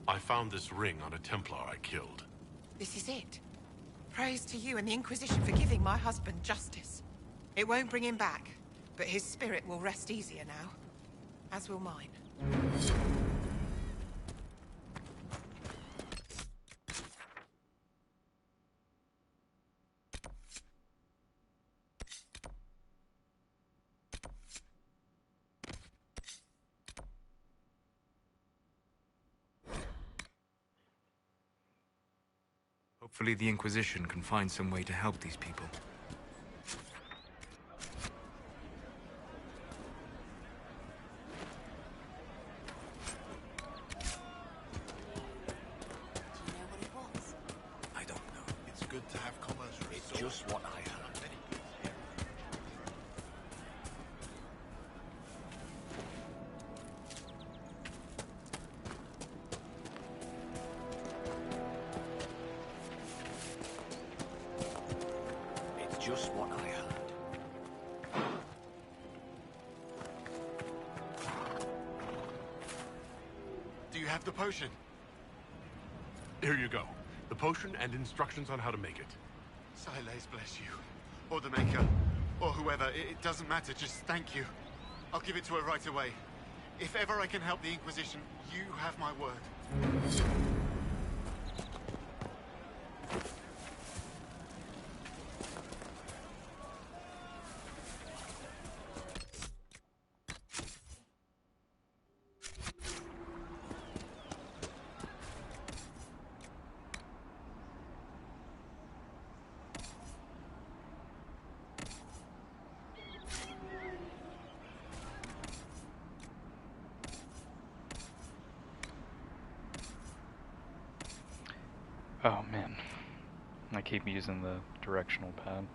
I found this ring on a Templar I killed. This is it. Praise to you and the Inquisition for giving my husband justice. It won't bring him back, but his spirit will rest easier now. As will mine. Hopefully the Inquisition can find some way to help these people. I don't know. It's good to have commerce. It's just what I heard. It's just what I heard. Do you have the potion? Here you go. The potion and instructions on how to make it. Siles bless you. Or the Maker. Or whoever. It doesn't matter. Just thank you. I'll give it to her right away. If ever I can help the Inquisition, you have my word. Oh man, I keep using the directional pad.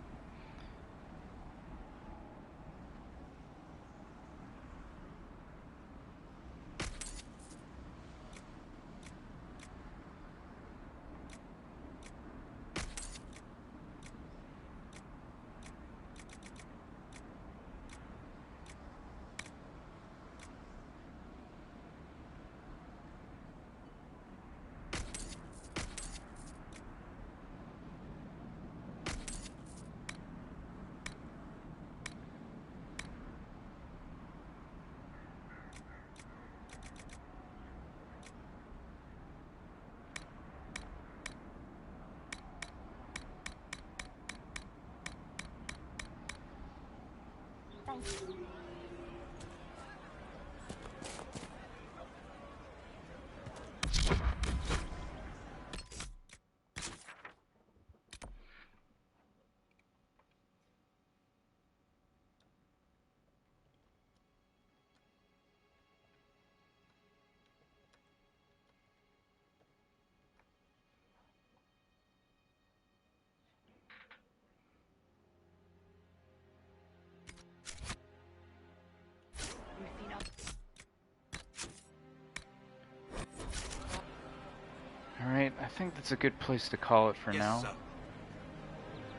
Alright, I think that's a good place to call it for now. Sir.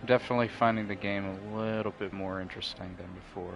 Definitely finding the game a little bit more interesting than before.